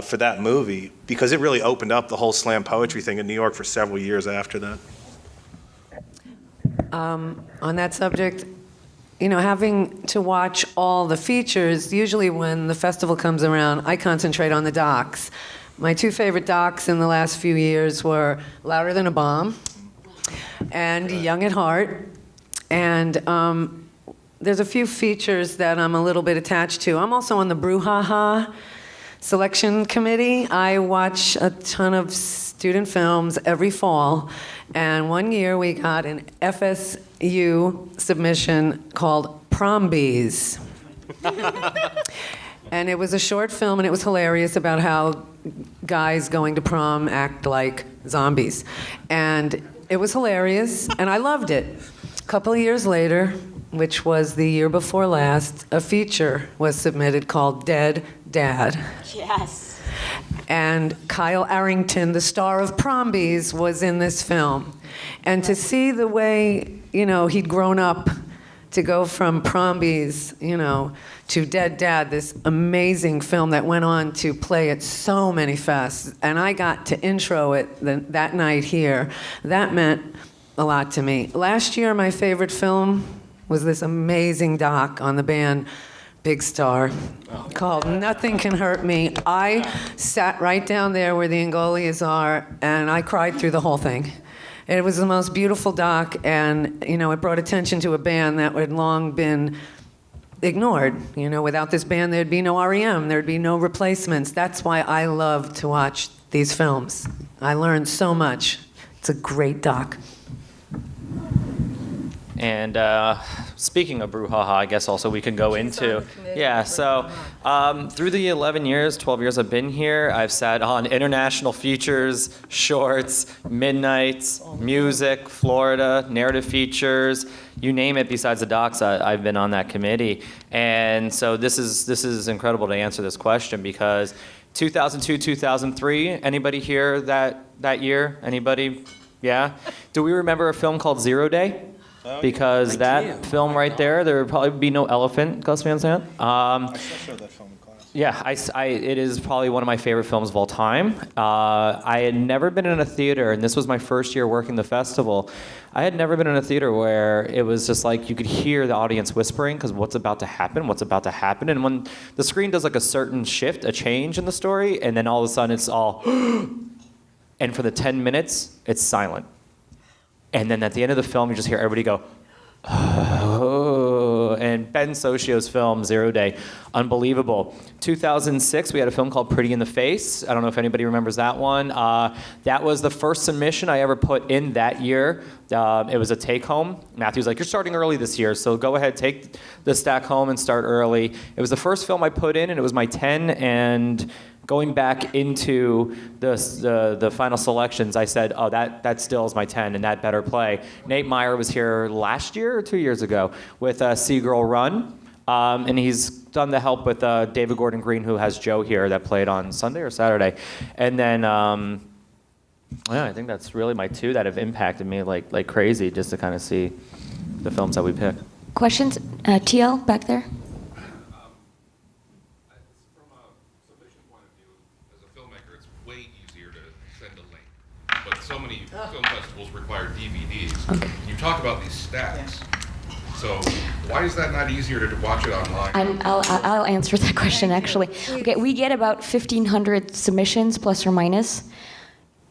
for that movie, because it really opened up the whole slam poetry thing in New York for several years after that. On that subject, having to watch all the features, usually when the festival comes around, I concentrate on the docs. My two favorite docs in the last few years were Louder Than a Bomb and Young at Heart. And there's a few features that I'm a little bit attached to. I'm also on the Brouhaha selection committee. I watch a ton of student films every fall. And one year we got an FSU submission called Prom Bees. And it was a short film, and it was hilarious about how guys going to prom act like zombies. And it was hilarious, and I loved it. A couple of years later, which was the year before last, a feature was submitted called Dead Dad. Yes. And Kyle Arrington, the star of Prom Bees, was in this film. And to see the way, he'd grown up to go from Prom Bees, to Dead Dad, this amazing film that went on to play at so many fests. And I got to intro it that night here. That meant a lot to me. Last year, my favorite film was this amazing doc on the band Big Star called Nothing Can Hurt Me. I sat right down there where the Angolias are, and I cried through the whole thing. It was the most beautiful doc, and it brought attention to a band that had long been ignored. Without this band, there'd be no REM, there'd be no replacements. That's why I love to watch these films. I learned so much. It's a great doc. And speaking of brouhaha, I guess also we can go into, so through the 12 years I've been here, I've sat on international features, shorts, midnights, music, Florida, narrative features, you name it besides the docs, I've been on that committee. And so this is incredible to answer this question, because 2002, 2003, anybody here that year? Anybody? Yeah? Do we remember a film called Zero Day? Because that film right there would probably be no elephant, Gus Van Sant. I still show that film in class. Yeah, it is probably one of my favorite films of all time. I had never been in a theater, and this was my first year working the festival. I had never been in a theater where it was just like you could hear the audience whispering, because what's about to happen, and when the screen does like a certain shift, a change in the story, and then all of a sudden it's all, and for the 10 minutes, it's silent. And then at the end of the film, you just hear everybody go, oh. And Ben Socio's film, Zero Day, unbelievable. 2006, we had a film called Pretty in the Face. I don't know if anybody remembers that one. That was the first submission I ever put in that year. It was a take-home. Matthew's like, you're starting early this year, so go ahead, take the stack home and start early. It was the first film I put in, and it was my 10, and going back into the final selections, I said, oh, that still is my 10, and that better play. Nate Meyer was here last year or 2 years ago with Seagirl Run, and he's done the help with David Gordon Green, who has Joe here, that played on Sunday or Saturday. And then, I think that's really my two that have impacted me like crazy, just to kind of see the films that we pick. Questions? TL, back there. So many film festivals require DVDs. Okay. You talk about these stacks. So why is that not easier to watch it online? I'll answer that question, actually. Okay, we get about 1,500 submissions, plus or minus.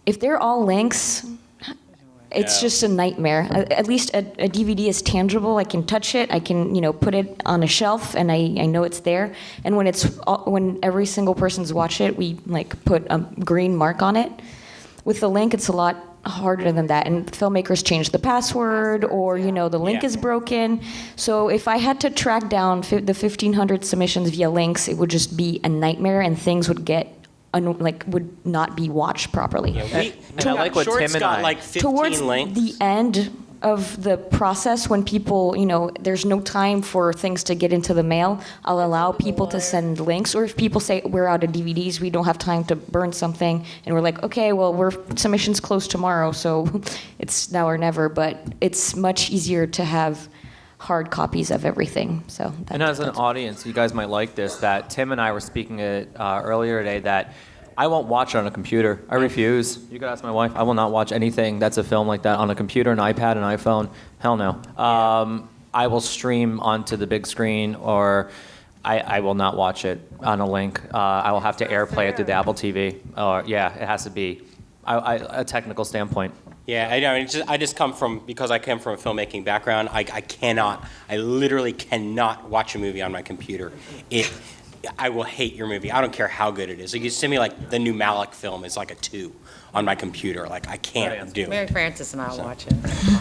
If they're all links, it's just a nightmare. At least a DVD is tangible. I can touch it. I can, put it on a shelf, and I know it's there. And when every single person's watched it, we put a green mark on it. With the link, it's a lot harder than that, and filmmakers change the password, or the link is broken. So if I had to track down the 1,500 submissions via links, it would just be a nightmare, and things would get would not be watched properly. And I like what Tim and I. 15 Towards links. the end of the process, when people, there's no time for things to get into the mail, I'll allow people to send links. Or if people say we're out of DVDs, we don't have time to burn something, and we're like, okay, well, submissions close tomorrow, so it's now or never. But it's much easier to have hard copies of everything. So. And as an audience, you guys might like this, that Tim and I were speaking earlier today that I won't watch it on a computer. I refuse. You could ask my wife. I will not watch anything that's a film like that on a computer, an iPad, an iPhone. Hell no. I will stream onto the big screen, or I will not watch it on a link. I will have to AirPlay it through the Apple TV. It has to be a technical standpoint. Yeah, I know. I just come from, because I come from a filmmaking background, I literally cannot watch a movie on my computer. I will hate your movie. I don't care how good it is. Like, you send me the new Malick film is like a 2 on my computer. Like, I can't do it. Mary Frances and I will watch it.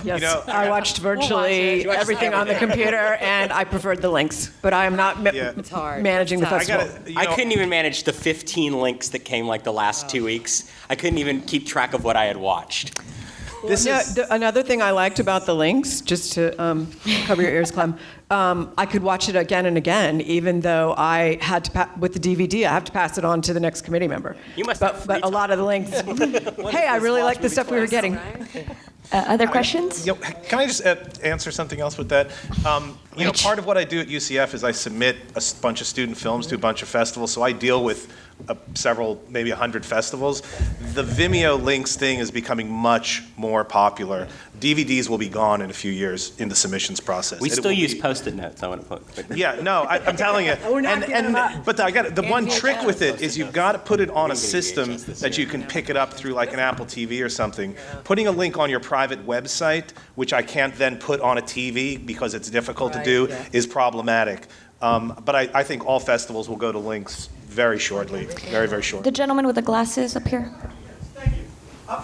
Yes, I watched virtually everything on the computer, and I preferred the links, but I am not It's hard. managing the festival. I couldn't even manage the 15 links that came the last 2 weeks. I couldn't even keep track of what I had watched. Another thing I liked about the links, just to cover your ears, Clem, I could watch it again and again, even though I had to, with the DVD, I have to pass it on to the next committee member. You must but a lot of the links, hey, I really like the stuff we were getting. Other questions? Can I just answer something else with that? Part of what I do at UCF is I submit a bunch of student films to a bunch of festivals, so I deal with several, maybe 100 festivals. The Vimeo links thing is becoming much more popular. DVDs will be gone in a few years in the submissions process. We still use Post-it notes, I want to put. Yeah, no, I'm telling you. But the one trick with it is you've got to put it on a system that you can pick it up through an Apple TV or something. Putting a link on your private website, which I can't then put on a TV because it's difficult to do, is problematic. But I think all festivals will go to links very shortly, very, very shortly. The gentleman with the glasses up here. Thank you.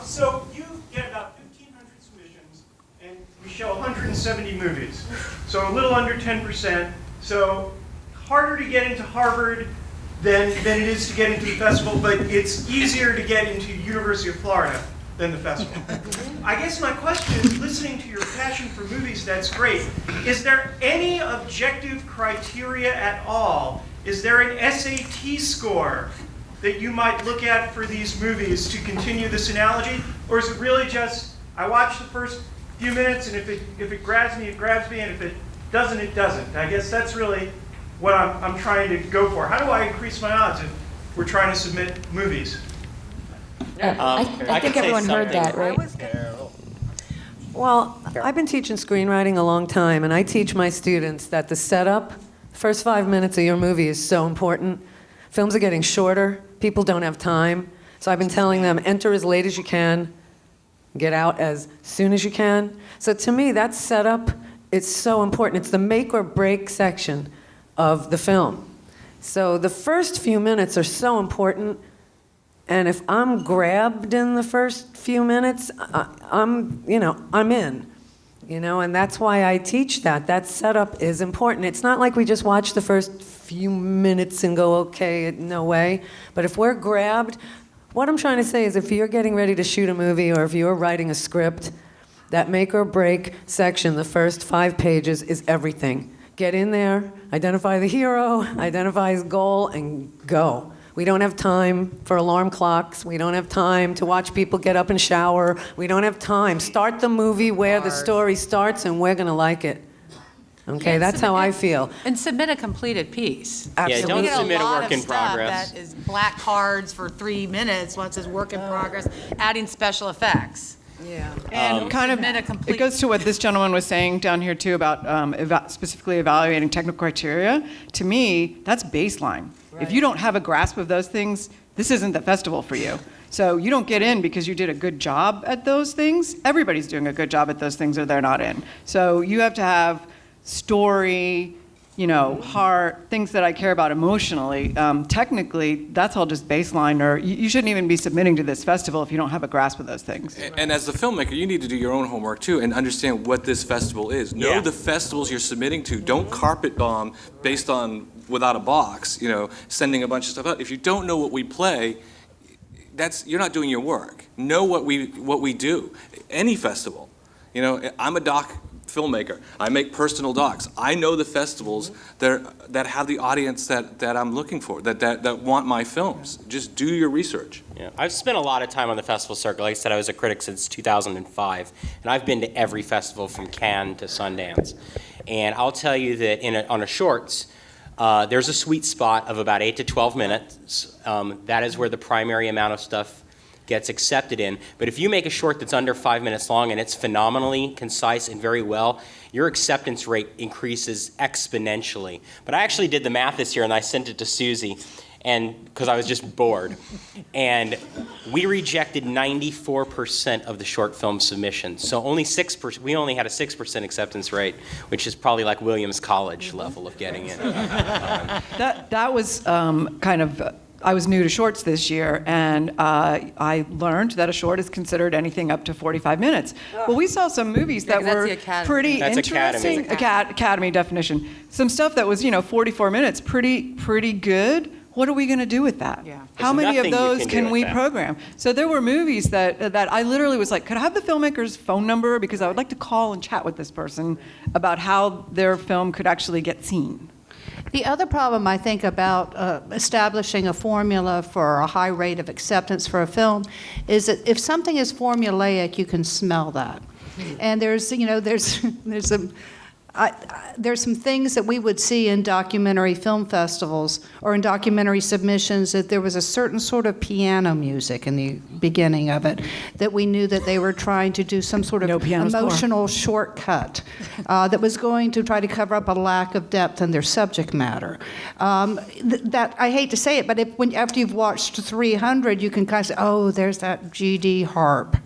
So you get about 1,500 submissions, and we show 170 movies. So a little under 10%. So harder to get into Harvard than it is to get into the festival, but it's easier to get into University of Florida than the festival. I guess my question is, listening to your passion for movies, that's great. Is there any objective criteria at all? Is there an SAT score that you might look at for these movies to continue this analogy? Or is it really just, I watch the first few minutes, and if it grabs me, it grabs me, and if it doesn't, it doesn't? I guess that's really what I'm trying to go for. How do I increase my odds if we're trying to submit movies? I think everyone heard that, right? Well, I've been teaching screenwriting a long time, and I teach my students that the setup, first 5 minutes of your movie is so important. Films are getting shorter. People don't have time. So I've been telling them, enter as late as you can, get out as soon as you can. So to me, that setup, it's so important. It's the make or break section of the film. So the first few minutes are so important. And if I'm grabbed in the first few minutes, I'm in. And that's why I teach that. That setup is important. It's not like we just watch the first few minutes and go, okay, no way. But if we're grabbed, what I'm trying to say is if you're getting ready to shoot a movie or if you're writing a script, that make or break section, the first 5 pages, is everything. Get in there, identify the hero, identify his goal, and go. We don't have time for alarm clocks. We don't have time to watch people get up and shower. We don't have time. Start the movie where the story starts, and we're going to like it. Okay, that's how I feel. And submit a completed piece. Absolutely. Yeah, don't submit a work in progress. That is black cards for 3 minutes once it's work in progress, adding special effects. Yeah, and it goes to what this gentleman was saying down here too about specifically evaluating technical criteria. To me, that's baseline. Right. If you don't have a grasp of those things, this isn't the festival for you. So you don't get in because you did a good job at those things. Everybody's doing a good job at those things or they're not in. So you have to have story, heart, things that I care about emotionally, technically, that's all just baseline, or you shouldn't even be submitting to this festival if you don't have a grasp of those things. And as the filmmaker, you need to do your own homework too and understand what this festival is. Know the festivals you're submitting to. Don't carpet bomb based on without a box, sending a bunch of stuff out. If you don't know what we play, you're not doing your work. Know what we do. Any festival. I'm a doc filmmaker. I make personal docs. I know the festivals that have the audience that I'm looking for, that want my films. Just do your research. Yeah, I've spent a lot of time on the festival circuit. Like I said, I was a critic since 2005, and I've been to every festival from Cannes to Sundance. And I'll tell you that on a shorts, there's a sweet spot of about 8 to 12 minutes. That is where the primary amount of stuff gets accepted in. But if you make a short that's under 5 minutes long and it's phenomenally concise and very well, your acceptance rate increases exponentially. But I actually did the math this year and I sent it to Susie, and because I was just bored. And we rejected 94% of the short film submissions. So only 6%, we only had a 6% acceptance rate, which is probably like Williams College level of getting in. That was I was new to shorts this year, and I learned that a short is considered anything up to 45 minutes. Well, we saw some movies that were pretty interesting. Academy definition. Some stuff that was, 44 minutes, pretty good. What are we going to do with that? Yeah. How many of those can we that. program? So there were movies that I literally was like, could I have the filmmaker's phone number? Because I would like to call and chat with this person about how their film could actually get seen. The other problem, I think, about establishing a formula for a high rate of acceptance for a film is that if something is formulaic, you can smell that. And there's some things that we would see in documentary film festivals or in documentary submissions, that there was a certain sort of piano music in the beginning of it, that we knew that they were trying to do some sort of emotional shortcut that was going to try to cover up a lack of depth in their subject matter. That I hate to say it, but after you've watched 300, you can kind of say, oh, there's that GD harp.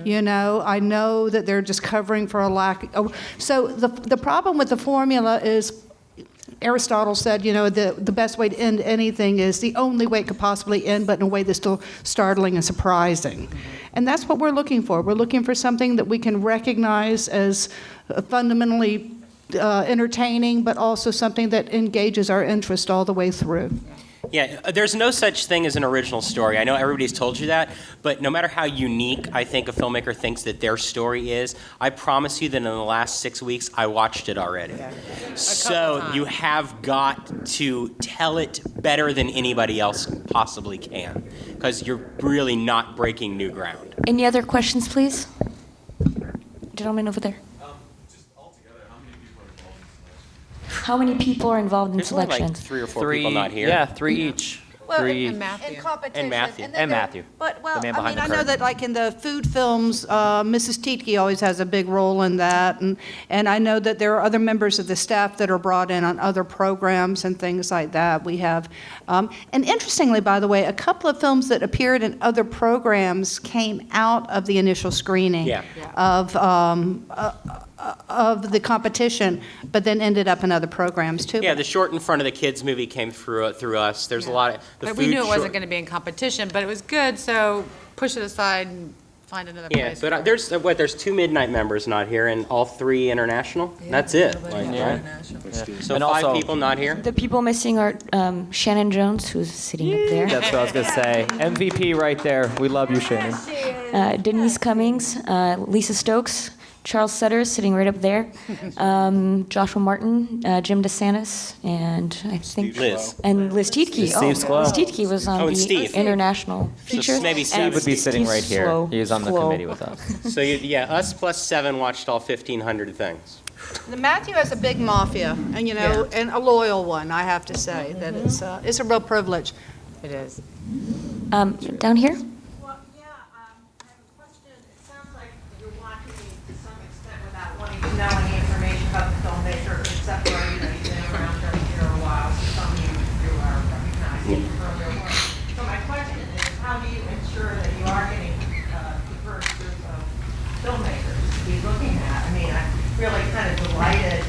I know that they're just covering for a lack. So the problem with the formula is, Aristotle said, the best way to end anything is the only way it could possibly end, but in a way that's still startling and surprising. And that's what we're looking for. We're looking for something that we can recognize as fundamentally entertaining, but also something that engages our interest all the way through. Yeah, there's no such thing as an original story. I know everybody's told you that, but no matter how unique I think a filmmaker thinks that their story is, I promise you that in the last 6 weeks, I watched it already. So you have got to tell it better than anybody else possibly can, because you're really not breaking new ground. Any other questions, please? Gentleman over there. How many people are involved in There's only selections? like 3 or 4 people not here. Yeah, 3 each. Well, Three. in competition. And Matthew. But, well, The man I behind mean, the I know curtain. that like in the food films, Mrs. Tiedtke always has a big role in that. And I know that there are other members of the staff that are brought in on other programs and things like that. We have, and interestingly, by the way, a couple of films that appeared in other programs came out of the initial screening of the competition, but then ended up in other programs too. Yeah, the short in front of the kids movie came through us. There's a lot of the But food we knew it wasn't short- going to be in competition, but it was good, so push it aside and find another Yeah, place. but there's 2 Midnight members not here, and all 3 international. That's it. Like, right? So And 5 also- people not here. The people missing are Shannon Jones, who's sitting up there. That's what I was going to say. MVP right there. We love you, Shannon. Denise Cummings, Lisa Stokes, Charles Sutter sitting right up there, Joshua Martin, Jim DeSantis, and I think Liz. and Liz Tiedtke. Steve Sklo. Liz Tiedtke was on Oh, and the Steve. international So feature. maybe and Steve would be sitting he's right here. slow, He was on the slow. committee with us. So us plus 7 watched all 1,500 things. Matthew has a big mafia, and and a loyal one, I have to say. That it's a real privilege. It is. Down here. Well, yeah, I have a question. It sounds like you're watching me to some extent without wanting to know any information about the filmmaker, except for, you've been around here a while, so some of you are recognizing from their work. So my question is, how do you ensure that you are getting a diverse group of filmmakers to be looking at? I mean, I'm really kind of delighted,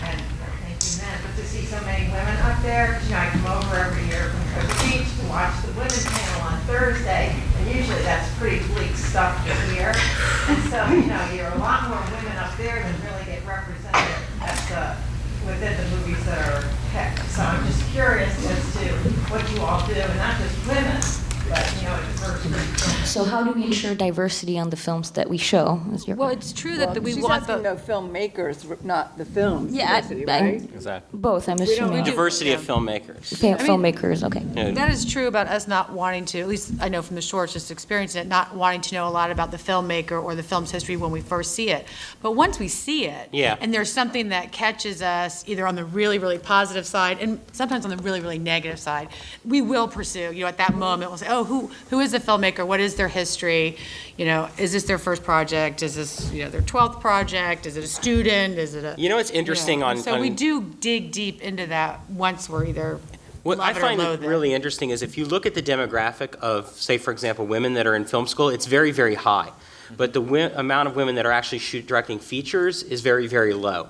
and thank you, men, but to see so many women up there, because, I come over every year from Cocoa Beach to watch the women's panel on Thursday, and usually that's pretty bleak stuff to hear. And so, there are a lot more women up there than really get represented within the movies that are picked. So I'm just curious as to what you all do, and not just women, but, diversity. So how do we ensure diversity on the films that we show? Well, it's true that we She's want asking the filmmakers, not the films. Yeah, diversity, right? Exactly. Both, I'm assuming. Diversity of filmmakers. Filmmakers, okay. That is true about us not wanting to, at least I know from the shorts, just experiencing it, not wanting to know a lot about the filmmaker or the film's history when we first see it. But once we see it, Yeah. and there's something that catches us either on the really, really positive side and sometimes on the really, really negative side, we will pursue, at that moment, we'll say, oh, who is the filmmaker? What is their history? Is this their first project? Is this, their 12th project? Is it a student? Is it a... It's interesting So we do dig deep into that once we're either What I love it or find loathe it. really interesting is if you look at the demographic of, say, for example, women that are in film school, it's very, very high. But the amount of women that are actually directing features is very, very low.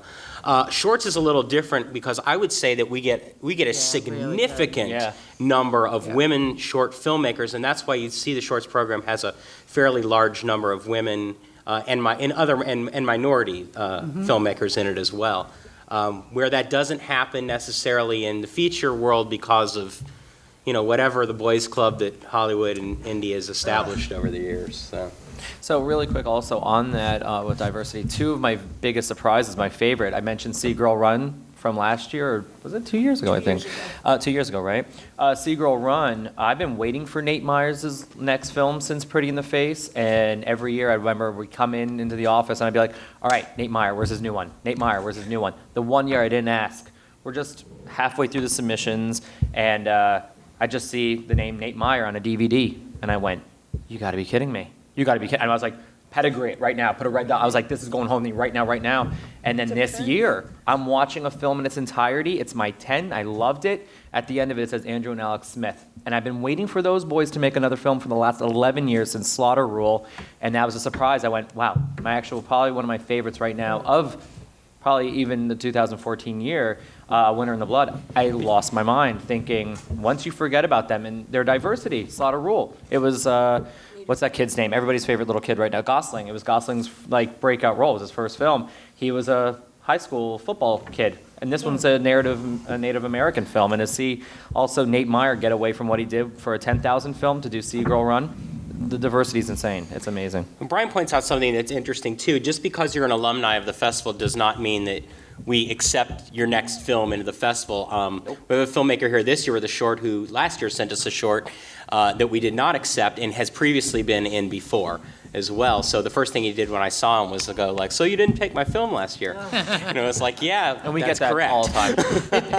Shorts is a little different because I would say that we get a significant number of women short filmmakers, and that's why you see the shorts program has a fairly large number of women and minority filmmakers in it as well. Where that doesn't happen necessarily in the feature world because of whatever the boys club that Hollywood and India has established over the years. So really quick also on that with diversity, two of my biggest surprises, my favorite, I mentioned See Girl Run from last year, or was it 2 years ago, I think? 2 years ago, right? See Girl Run, I've been waiting for Nate Myers' next film since Pretty in the Face, and every year I remember we'd come into the office and I'd be like, all right, Nate Meyer, where's his new one? Nate Meyer, where's his new one? The one year I didn't ask. We're just halfway through the submissions, and I just see the name Nate Meyer on a DVD, and I went, you gotta be kidding me. You got to be kidding. And I was like, pedigree it right now. Put a red dot. I was like, this is going home to me right now, right now. And then this year, I'm watching a film in its entirety. It's my 10. I loved it. At the end of it, it says Andrew and Alex Smith. And I've been waiting for those boys to make another film for the last 11 years since Slaughter Rule. And that was a surprise. I went, wow, probably one of my favorites right now of probably even the 2014 year, Winter in the Blood. I lost my mind thinking, once you forget about them and their diversity, Slaughter Rule. It was... what's that kid's name? Everybody's favorite little kid right now, Gosling. It was Gosling's breakout role. It was his first film. He was a high school football kid, and this one's a Native American film. And to see also Nate Meyer get away from what he did for a 10,000 film to do See Girl Run, the diversity is insane. It's amazing. And Brian points out something that's interesting too. Just because you're an alumni of the festival does not mean that we accept your next film into the festival. We have a filmmaker here this year with a short who last year sent us a short that we did not accept and has previously been in before as well. So the first thing he did when I saw him was to go like, so you didn't take my film last year? It's like, yeah, and we that's get that correct. all the time.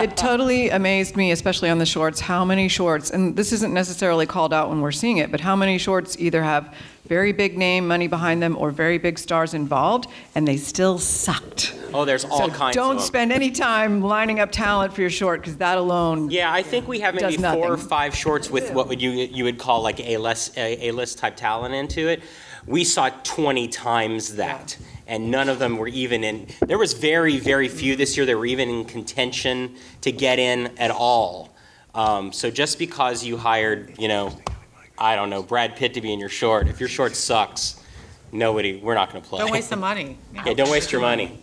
It totally amazed me, especially on the shorts, how many shorts, and this isn't necessarily called out when we're seeing it, but how many shorts either have very big name money behind them or very big stars involved, and they still sucked. Oh, there's all kinds of Don't them. spend any time lining up talent for your short, because that alone. Yeah, I think we have maybe does 4 or nothing. 5 shorts with what would you would call like A-list type talent into it. We saw 20 times that, and none of them were even in. There was very, very few this year that were even in contention to get in at all. So just because you hired, I don't know, Brad Pitt to be in your short, if your short sucks, we're not going to play. Don't waste the money. Yeah, don't waste your money.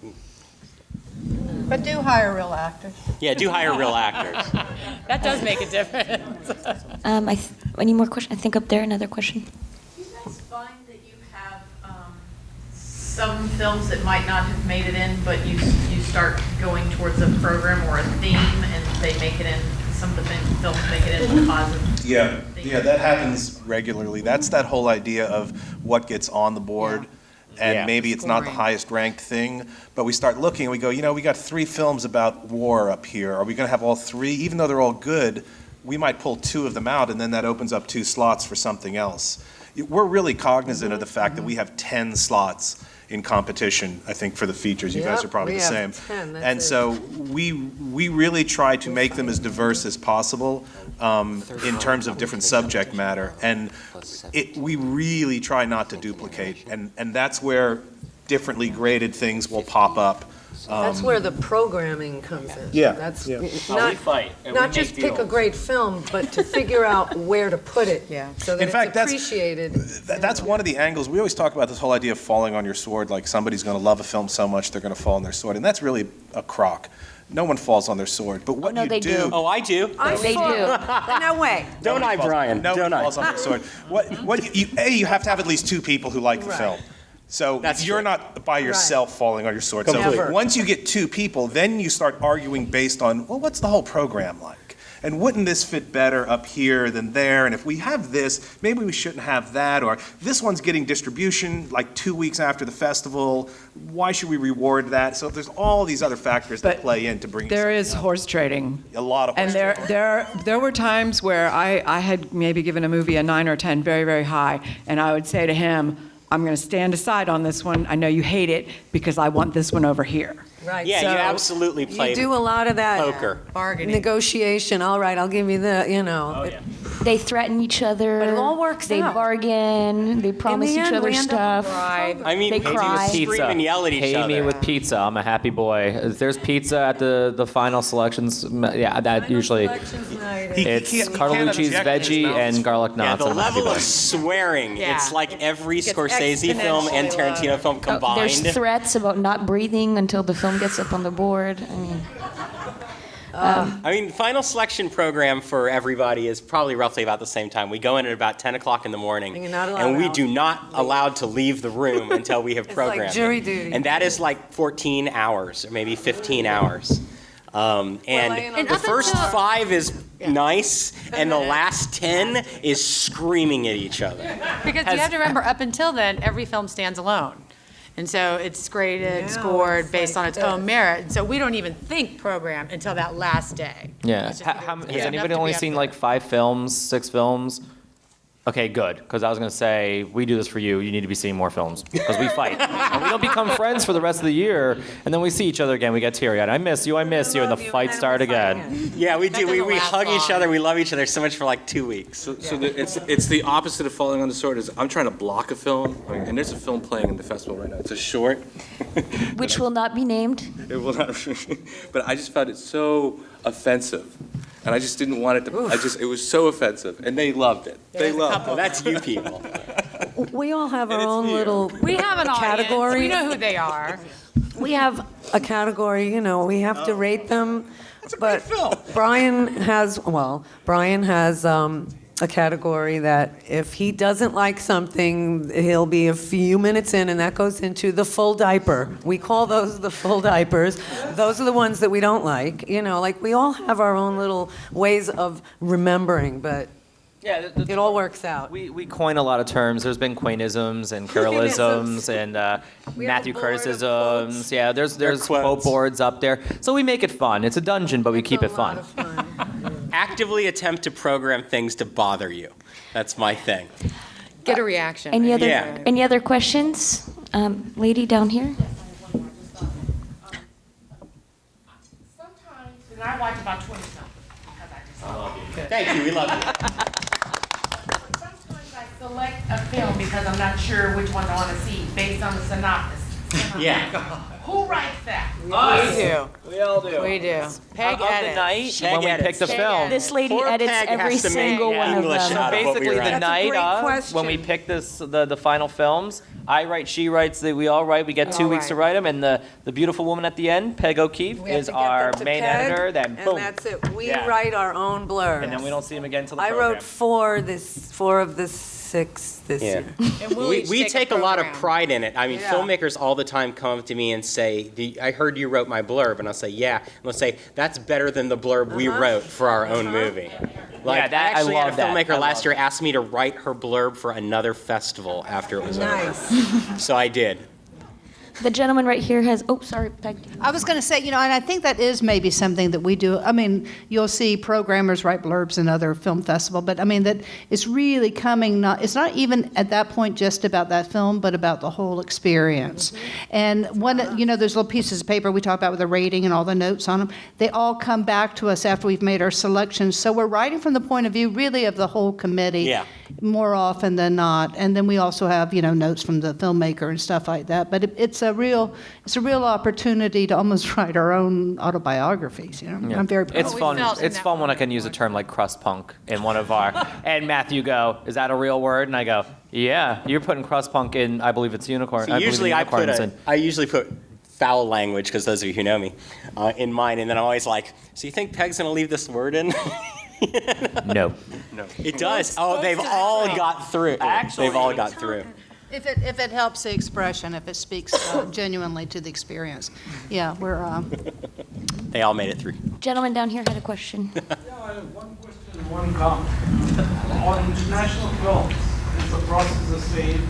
But do hire real actors. Yeah, do hire real actors. That does make a difference. Any more questions? I think up there, another question. Do you guys find that you have some films that might not have made it in, but you start going towards a program or a theme and they make it in, some of the films make it in because of Yeah, that happens regularly. That's that whole idea of what gets on the board. And maybe it's not the highest ranked thing, but we start looking and we go, we got 3 films about war up here. Are we going to have all 3? Even though they're all good, we might pull 2 of them out, and then that opens up 2 slots for something else. We're really cognizant of the fact that we have 10 slots in competition, I think, for the features. You guys are probably the same. 10, and so we really try to make them as diverse as possible in terms of different subject matter. And we really try not to duplicate. And that's where differently graded things will pop up That's where the programming comes in. Yeah, That's yeah. not, we fight, and not we just make pick a deals. great film, but to figure out where to put it. So that In fact, it's appreciated. That's one of the angles. We always talk about this whole idea of falling on your sword, like somebody's going to love a film so much they're going to fall on their sword, and that's really a crock. No one falls on their sword, but what no, you they do. Oh, I do. They do. No way. Don't I, Brian? Nobody Don't I? falls on their sword. You have to have at least two people who like the film. So you're not by yourself falling on your sword. Completely. So once you get two people, then you start arguing based on, well, what's the whole program like? And wouldn't this fit better up here than there? And if we have this, maybe we shouldn't have that. Or this one's getting distribution like 2 weeks after the festival. Why should we reward that? So there's all these other factors that play in to bring There is horse trading. a lot of And there were times where I had maybe given a movie a 9 or 10 very, very high, and I would say to him, I'm going to stand aside on this one. I know you hate it because I want this one over here. Right. Yeah, So you absolutely play You do a lot of that poker. Bargaining. negotiation. All right, I'll give you the, you know. Oh, yeah. They threaten each other. But it all works They out. bargain. They promise the each end, other we end up stuff. I mean, They we cry. scream and yell at each Pay other. me with pizza. I'm a happy boy. If there's pizza at the final selections, yeah, that usually it's he can't Carlucci's object in his veggie mouth. and garlic Yeah, knots. the I'm a happy level boy. of swearing, Yeah. it's like every Gets Scorsese film and exponentially Tarantino film There's combined. threats about not breathing until the film gets up on the board. I mean, I mean, final selection program for everybody is probably roughly about the same time. We go in at about 10 o'clock in the morning, And you're not allowed and we out. do not allowed to leave the room until we have like programmed. jury duty. And that is like 14 hours, or maybe 15 hours. And the first 5 is nice, and the last 10 is screaming at each other. Because you have to remember, up until then, every film stands alone. And so it's graded, scored based on its own merit. And so we don't even think program until that last day. Yeah. It's just- Has enough anybody to only be up seen there. like 5 films, 6 films? Okay, good. Because I was going to say, we do this for you. You need to be seeing more films. Because we fight. And we don't become friends for the rest of the year. And then we see each other again. We get teary-eyed. I miss you. And the fights start again. Yeah, we do. We doesn't last hug each long. other. We love each other so much for like 2 weeks. So it's the opposite of falling on the sword. Is I'm trying to block a film, and there's a film playing in the festival right now. It's a short. which will not be named. It will not, but I just found it so offensive, and I just didn't want it to. It was so offensive, and they loved it. They loved it. That's you people. We all have our own little We have an audience. category. We know who they are. We have a category, you know, we have to rate them. But Brian has a category that if he doesn't like something, he'll be a few minutes in, and that goes into the full diaper. We call those the full diapers. Those are the ones that we don't like. You know, like we all have our own little ways of remembering, but Yeah, it all works out. We coin a lot of terms. There's been Quainisms and Carollisms and Matthew Curtisisms. Yeah, there's quote boards up there. So we make it fun. It's a dungeon, but we keep it fun. Actively attempt to program things to bother you. That's my thing. Get a reaction. Any other questions? Lady down here. Sometimes, and I watch about 20 films, because I just love you. Thank you. We love you. Sometimes I select a film because I'm not sure which one I want to see based on the synopsis. Yeah. Who writes that? We do. We all do. We do. Peg Of the edits. night Peg when we edits. pick the Peg film. This lady Poor edits Peg every has to make single one of English them. out of what we Basically, write. the night great of when we question. pick the final films, I write, she writes, we all write. We get 2 weeks to write them, and the beautiful woman at the end, Peg O'Keefe, We have is to get our them to main Peg, editor. Then boom, And that's it. We Yeah. write our own blurbs. and then we don't see them again until the I program. wrote 4 of the 6 this Yeah. year. And we'll each We take a lot of program. pride in it. I mean, Yeah. filmmakers all the time come up to me and say, I heard you wrote my blurb. And I'll say, yeah. And they'll say, that's better than the blurb we wrote for our own movie. Like, Yeah, that- I actually I had a love that. filmmaker I last love year ask me to write her blurb for another festival after it was Nice. over. So I did. The gentleman right here has. Oh, sorry, Peg. I was going to say, and I think that is maybe something that we do. I mean, you'll see programmers write blurbs in other film festivals, but I mean that it's really coming. It's not even at that point just about that film, but about the whole experience. And those little pieces of paper we talk about with the rating and all the notes on them, they all come back to us after we've made our selections. So we're writing from the point of view really of the whole committee. Yeah. More often than not. And then we also have, notes from the filmmaker and stuff like that. But it's a real opportunity to almost write our own autobiographies. You know, Yeah. I'm very proud. It's fun. It's fun when I can use a term like crust punk in one of our. And Matthew go, is that a real word? And I go, yeah. You're putting crust punk in. I believe it's unicorn. So I believe usually in I unicorns. usually put foul language, because those of you who know me, in mine, and then I'm always like, so you think Peg's gonna leave this word in? No. No. It does. Oh, they've all got through. They've all got through. If it helps the expression, if it speaks genuinely to the experience, yeah, we're. They all made it through. Gentleman down here had a question. Yeah, I have one question and one comment. On international films, is the process the same?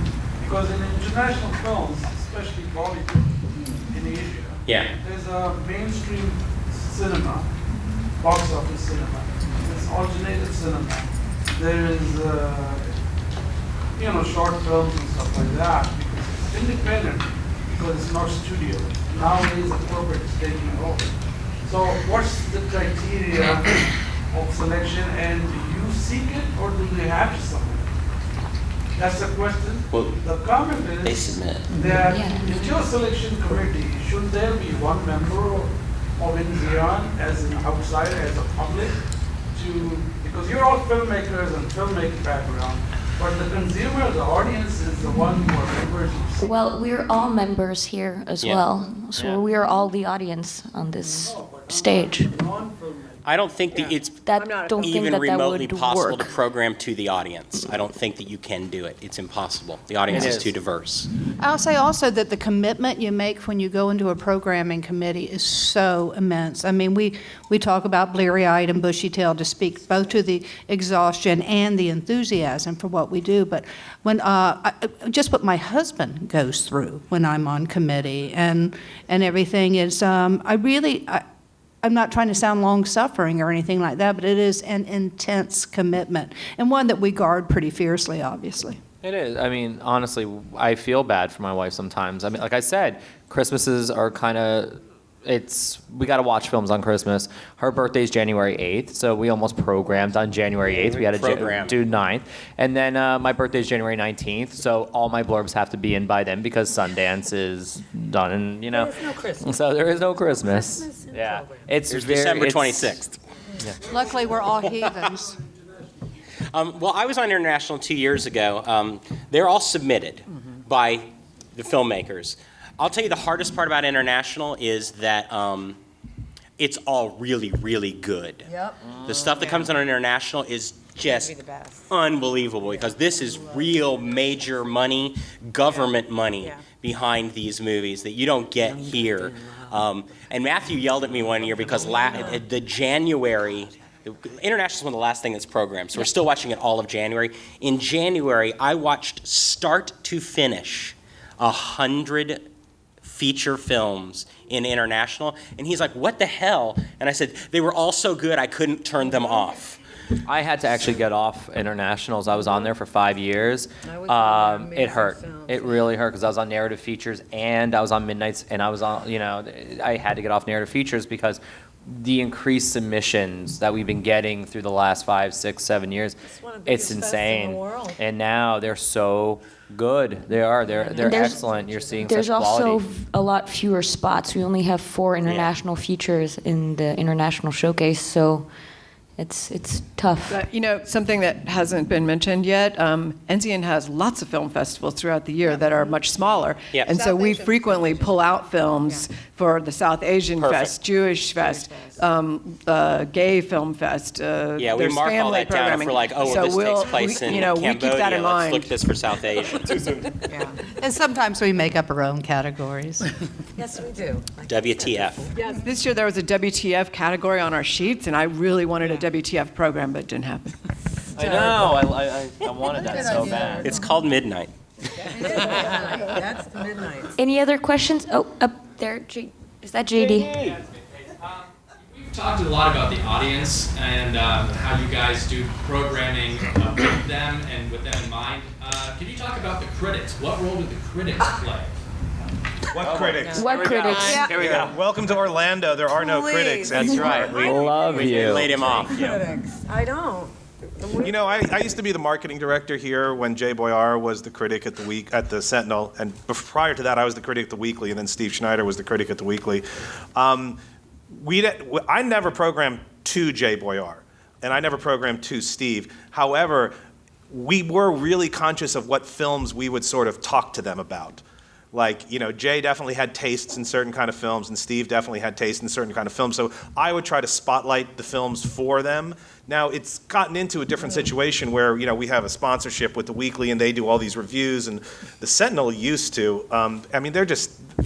Because in international films, especially Bollywood in Asia, Yeah. there's a mainstream cinema, box office cinema. There's alternative cinema. There is, short films and stuff like that. Because it's independent, because it's not studio. Nowadays, the corporate is taking over. So what's the criteria of selection, and do you seek it, or do they have to submit it? That's the question. Well, the comment is they submit. that in your selection committee, should there be one member of NZIAN as an outsider, as a public, because you're all filmmakers and filmmaking background, but the consumer, the audience is the one who are members of. Well, we're all members here as Yeah. well, so we are all the audience on this stage. I don't think that it's Don't think even that remotely would possible work. to program to the audience. I don't think that you can do it. It's impossible. The audience It is is. too diverse. I'll say also that the commitment you make when you go into a programming committee is so immense. I mean, we talk about Bleary-Eyed and Bushy-Tailed to speak both to the exhaustion and the enthusiasm for what we do, but when just what my husband goes through when I'm on committee and everything is, I'm not trying to sound long-suffering or anything like that, but it is an intense commitment, and one that we guard pretty fiercely, obviously. It is. I mean, honestly, I feel bad for my wife sometimes. I mean, like I said, Christmases are kind of, we got to watch films on Christmas. Her birthday's January 8th, so we almost programmed on January 8th. We had to do 9th. And then my birthday's January 19th, so all my blurbs have to be in by then because Sundance is done, and There is no Christmas. So there is no Christmas. Yeah. There's December 26th. Yeah. Luckily, we're all heathens. Well, I was on International 2 years ago. They're all submitted by the filmmakers. I'll tell you the hardest part about International is that it's all really, really good. Yep. The stuff that comes on International is just unbelievable, because this is real major money, government money behind these movies that you don't get here. And Matthew yelled at me one year because the January, International is one of the last things that's programmed, so we're still watching it all of January. In January, I watched start to finish 100 feature films in International, and he's like, what the hell? And I said, they were all so good I couldn't turn them off. I had to actually get off Internationals. I was on there for 5 years. It hurt. It really hurt, because I was on narrative features and I was on Midnights, and I was on, I had to get off narrative features because the increased submissions that we've been getting through the last 5, 6, 7 years, it's insane. And now they're so good. They are. They're excellent. You're seeing There's such quality. also a lot fewer spots. We only have 4 international features in the international showcase, so it's tough. But, something that hasn't been mentioned yet, NZN has lots of film festivals throughout the year that are much smaller. Yeah. And so we frequently pull out films for the South Asian Fest, Jewish Fest, Gay Film Fest. We there's mark all family that down programming. for this takes place in Cambodia. We keep that in mind. Let's look at this for South Asia. And sometimes we make up our own categories. Yes, we do. WTF. Yes, this year there was a WTF category on our sheets, and I really wanted a WTF program, but it didn't happen. I know. I wanted that so bad. It's called Midnight. That's the midnight. Any other questions? Oh, up there, is that JD? We've talked a lot about the audience and how you guys do programming with them and with them in mind. Can you talk about the critics? What role do the critics play? What critics? What critics? Here we go. Welcome to Orlando. There are no critics. That's right. We love you. laid him off. Critics. I don't. You know, I used to be the marketing director here when Jay Boyar was the critic at the Sentinel, and prior to that, I was the critic at the Weekly, and then Steve Schneider was the critic at the Weekly. I never programmed to Jay Boyar, and I never programmed to Steve. However, we were really conscious of what films we would sort of talk to them about. Like, you know, Jay definitely had tastes in certain kind of films, and Steve definitely had tastes in certain kind of films. So I would try to spotlight the films for them. Now, it's gotten into a different situation where, you know, we have a sponsorship with the Weekly, and they do all these reviews, and the Sentinel used to. I mean, they're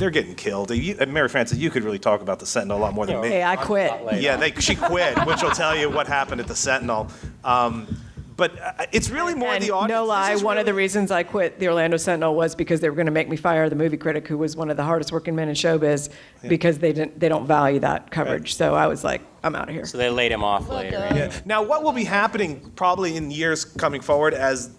getting killed. Mary Frances, you could really talk about the Sentinel a lot more than me. Hey, I quit. Yeah, she quit, which will tell you what happened at the Sentinel. But it's really more the audience. No lie, one of the reasons I quit the Orlando Sentinel was because they were going to make me fire the movie critic, who was one of the hardest working men in showbiz, because they don't value that coverage. Right. So I was like, I'm out of here. So they laid him off later. Right? Yeah. Now, what will be happening probably in years coming forward as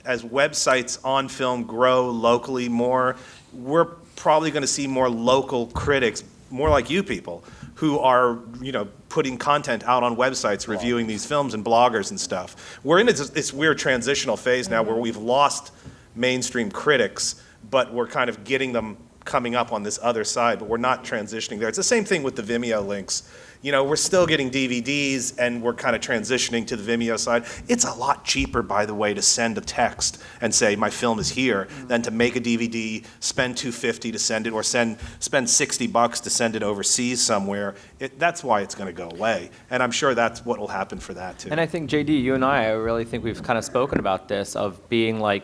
websites on film grow locally more, we're probably going to see more local critics, more like you people, who are, you know, putting content out on websites, reviewing these films, and bloggers and stuff. We're in this weird transitional phase now where we've lost mainstream critics, but we're kind of getting them coming up on this other side, but we're not transitioning there. It's the same thing with the Vimeo links. You know, we're still getting DVDs, and we're kind of transitioning to the Vimeo side. It's a lot cheaper, by the way, to send a text and say, my film is here, than to make a DVD, spend $250 to send it, or spend $60 to send it overseas somewhere. That's why it's going to go away. And I'm sure that's what will happen for that, too. And I think, JD, you and I really think we've kind of spoken about this, of being like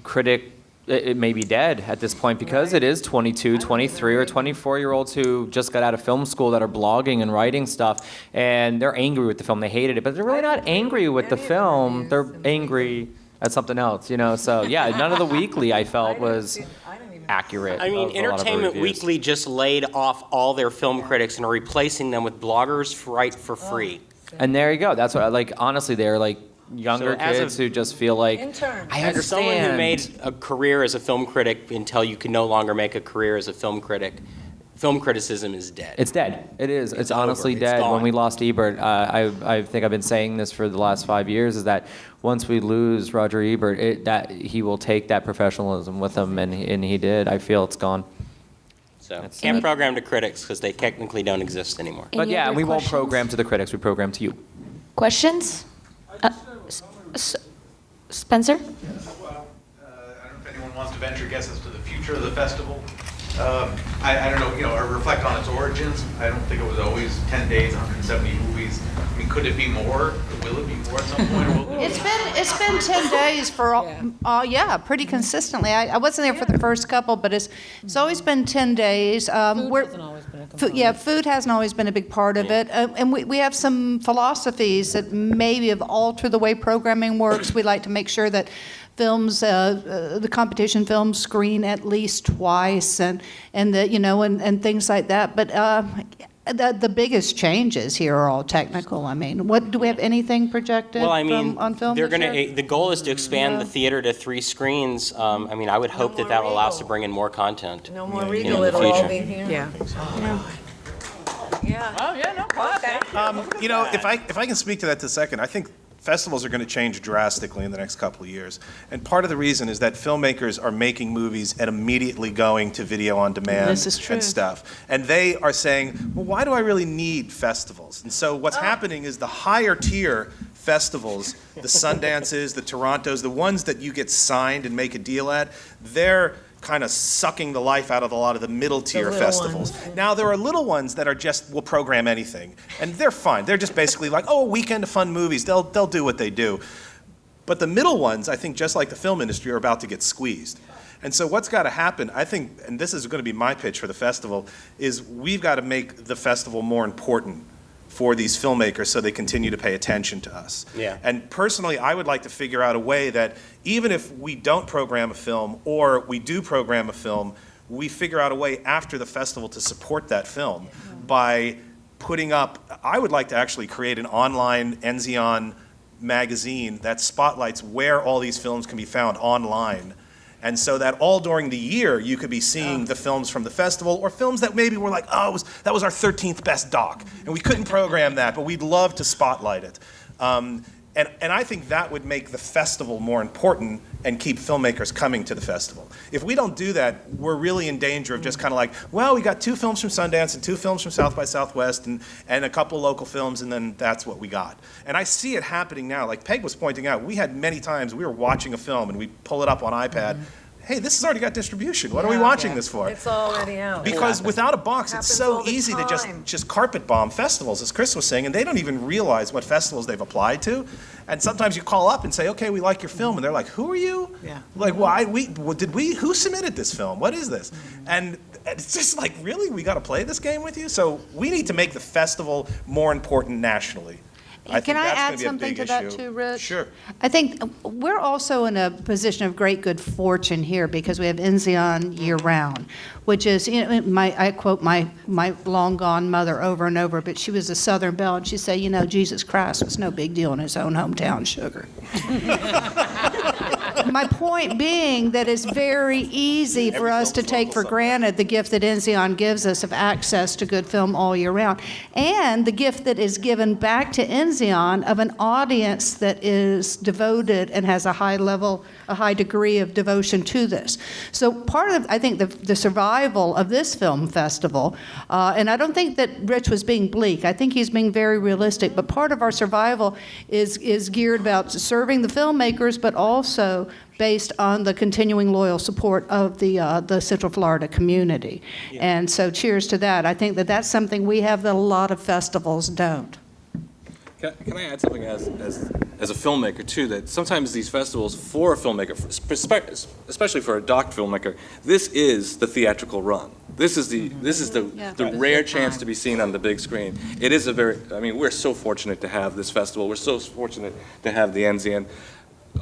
critic. It may be dead at this point, because it is 22, 23, or 24-year-olds who just got out of film school that are blogging and writing stuff, and they're angry with the film. They hated it, but they're really not angry with the film. They're angry at something else, you know? So, yeah, none of the Weekly, I felt, was accurate. I mean, Entertainment Weekly just laid off all their film critics and are replacing them with bloggers for free. And there you go. That's what, like, honestly, they're like younger kids who just feel like, I understand. As someone who made a career as a film critic until you can no longer make a career as a film critic, film criticism is dead. It's dead. It is. It's honestly over. dead. It's When we lost Ebert, I think I've been saying this for the last 5 years, is that once we lose Roger Ebert, that he will take that professionalism with him, and he did. I feel it's gone. So can't program to critics because they technically don't exist anymore. But yeah, we won't program to the critics. We program to you. Questions? Spencer? Yes. Well, I don't know if anyone wants to venture guesses to the future of the festival. I don't know, you know, or reflect on its origins. I don't think it was always 10 days, 170 movies. I mean, could it be more? Will it be more at some point? Or will It's been 10 days for pretty consistently. I wasn't there for the first couple, but it's always been 10 days. Food hasn't always been a big part of it. And we have some philosophies that maybe have altered the way programming works. We like to make sure that films, the competition films screen at least twice, and things like that. But the biggest changes here are all technical. I mean, do we have anything projected? Well, I mean, on film? The goal is to expand the theater to 3 screens. I mean, I would hope that will allow us to bring in more content. No more Regal, in the it'll all future. be here. Yeah. Oh, yeah, no, okay. You know, if I can speak to that a second, I think festivals are going to change drastically in the next couple of years. And part of the reason is that filmmakers are making movies and immediately going to video on demand and stuff. And they are saying, well, why do I really need festivals? And so what's happening is the higher tier festivals, the Sundances, the Torontos, the ones that you get signed and make a deal at, they're kind of sucking the life out of a lot of the middle tier festivals. Now there are little ones that are just will program anything, and they're fine. They're just basically like, oh, a weekend of fun movies. They'll do what they do. But the middle ones, I think, just like the film industry, are about to get squeezed. And so what's got to happen, I think, and this is going to be my pitch for the festival, is we've got to make the festival more important for these filmmakers so they continue to pay attention to us. Yeah. And personally, I would like to figure out a way that even if we don't program a film or we do program a film, we figure out a way after the festival to support that film by putting up, I would like to actually create an online Enzion magazine that spotlights where all these films can be found online. And so that all during the year, you could be seeing the films from the festival, or films that maybe were like, oh, that was our 13th best doc. And we couldn't program that, but we'd love to spotlight it. And I think that would make the festival more important and keep filmmakers coming to the festival. If we don't do that, we're really in danger of just kind of like, well, we got 2 films from Sundance and 2 films from South by Southwest and a couple local films, and then that's what we got. And I see it happening now. Like Peg was pointing out, we had many times we were watching a film and we pull it up on iPad. Hey, this has already got distribution. What are we watching this for? It's already out. Because without a box, it's Happens so all the easy to time. just carpet bomb festivals, as Chris was saying, and they don't even realize what festivals they've applied to. And sometimes you call up and say, okay, we like your film, and they're like, who are you? Yeah. Like, who submitted this film? What is this? And it's just like, really, we got to play this game with you? So we need to make the festival more important nationally. Can I add something to that too, Rich? Sure. I think we're also in a position of great good fortune here because we have Enzion year-round, which is, I quote my long gone mother over and over, but she was a Southern belle, and she'd say, Jesus Christ was no big deal in his own hometown, sugar. My point being that it's very easy for us to take for granted the gift that Enzion gives us of access to good film all year round, and the gift that is given back to Enzion of an audience that is devoted and has a high degree of devotion to this. So part of, I think, the survival of this film festival, and I don't think that Rich was being bleak, I think he's being very realistic, but part of our survival is geared about serving the filmmakers, but also based on the continuing loyal support of the Central Florida community. Yeah. And so cheers to that. I think that that's something we have that a lot of festivals don't. Can I add something as a filmmaker too, that sometimes these festivals for a filmmaker, especially for a doc filmmaker, this is the theatrical run. This is the rare chance to be seen on the big screen. It is we're so fortunate to have this festival. We're so fortunate to have the Enzion.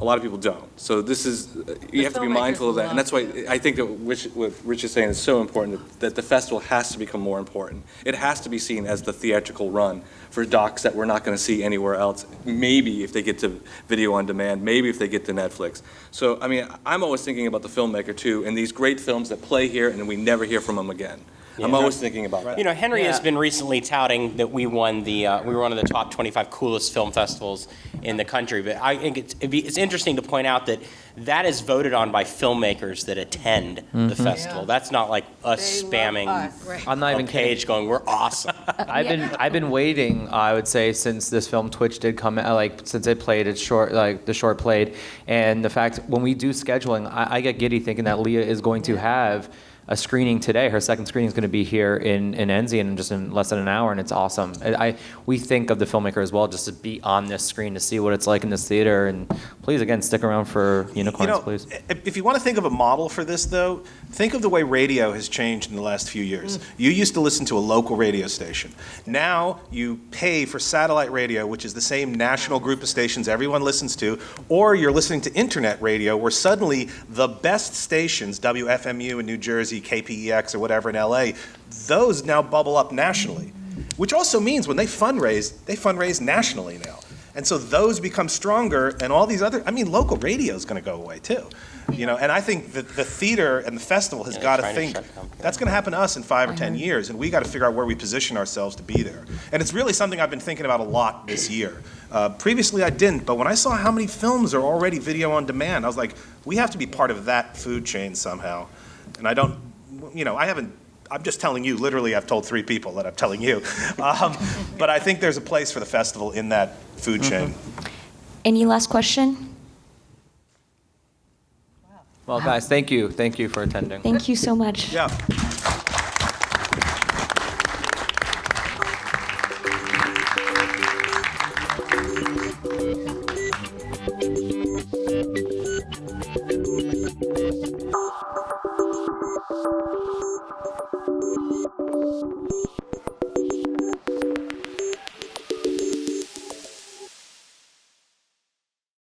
A lot of people don't. So this is, you have to be mindful of that. And that's why I think that what Rich is saying is so important, that the festival has to become more important. It has to be seen as the theatrical run for docs that we're not going to see anywhere else. Maybe if they get to video on demand, maybe if they get to Netflix. So, I'm always thinking about the filmmaker too, and these great films that play here and we never hear from them again. Yeah. I'm always thinking about that. Henry has been recently touting that we won we were one of the top 25 coolest film festivals in the country. But I think it's interesting to point out that is voted on by filmmakers that attend the festival. Yeah. That's not like us spamming I'm not even page kidding. going, we're awesome. I've been waiting, I would say, since this film Twitch did come out, since it played, the short played, and the fact when we do scheduling, I get giddy thinking that Leah is going to have a screening today. Her second screening is going to be here in Enzion just in less than an hour, and it's awesome. We think of the filmmaker as well, just to be on this screen to see what it's like in this theater. And please, again, stick around for Unicorns, please. If you want to think of a model for this, though, think of the way radio has changed in the last few years. You used to listen to a local radio station. Now you pay for satellite radio, which is the same national group of stations everyone listens to, or you're listening to internet radio, where suddenly the best stations, WFMU in New Jersey, KPEX or whatever in LA, those now bubble up nationally, which also means when they fundraise nationally now. And so those become stronger, and all these other, local radio is going to go away too. And I think that the theater and the festival has got to think that's going to happen to us in 5 or 10 years, and we got to figure out where we position ourselves to be there. And it's really something I've been thinking about a lot this year. Previously I didn't, but when I saw how many films are already video on demand, I was like, we have to be part of that food chain somehow. And I don't, I'm just telling you, literally I've told 3 people that I'm telling you. But I think there's a place for the festival in that food chain. Any last question? Well, guys, thank you. Thank you for attending. Thank you so much. Yeah.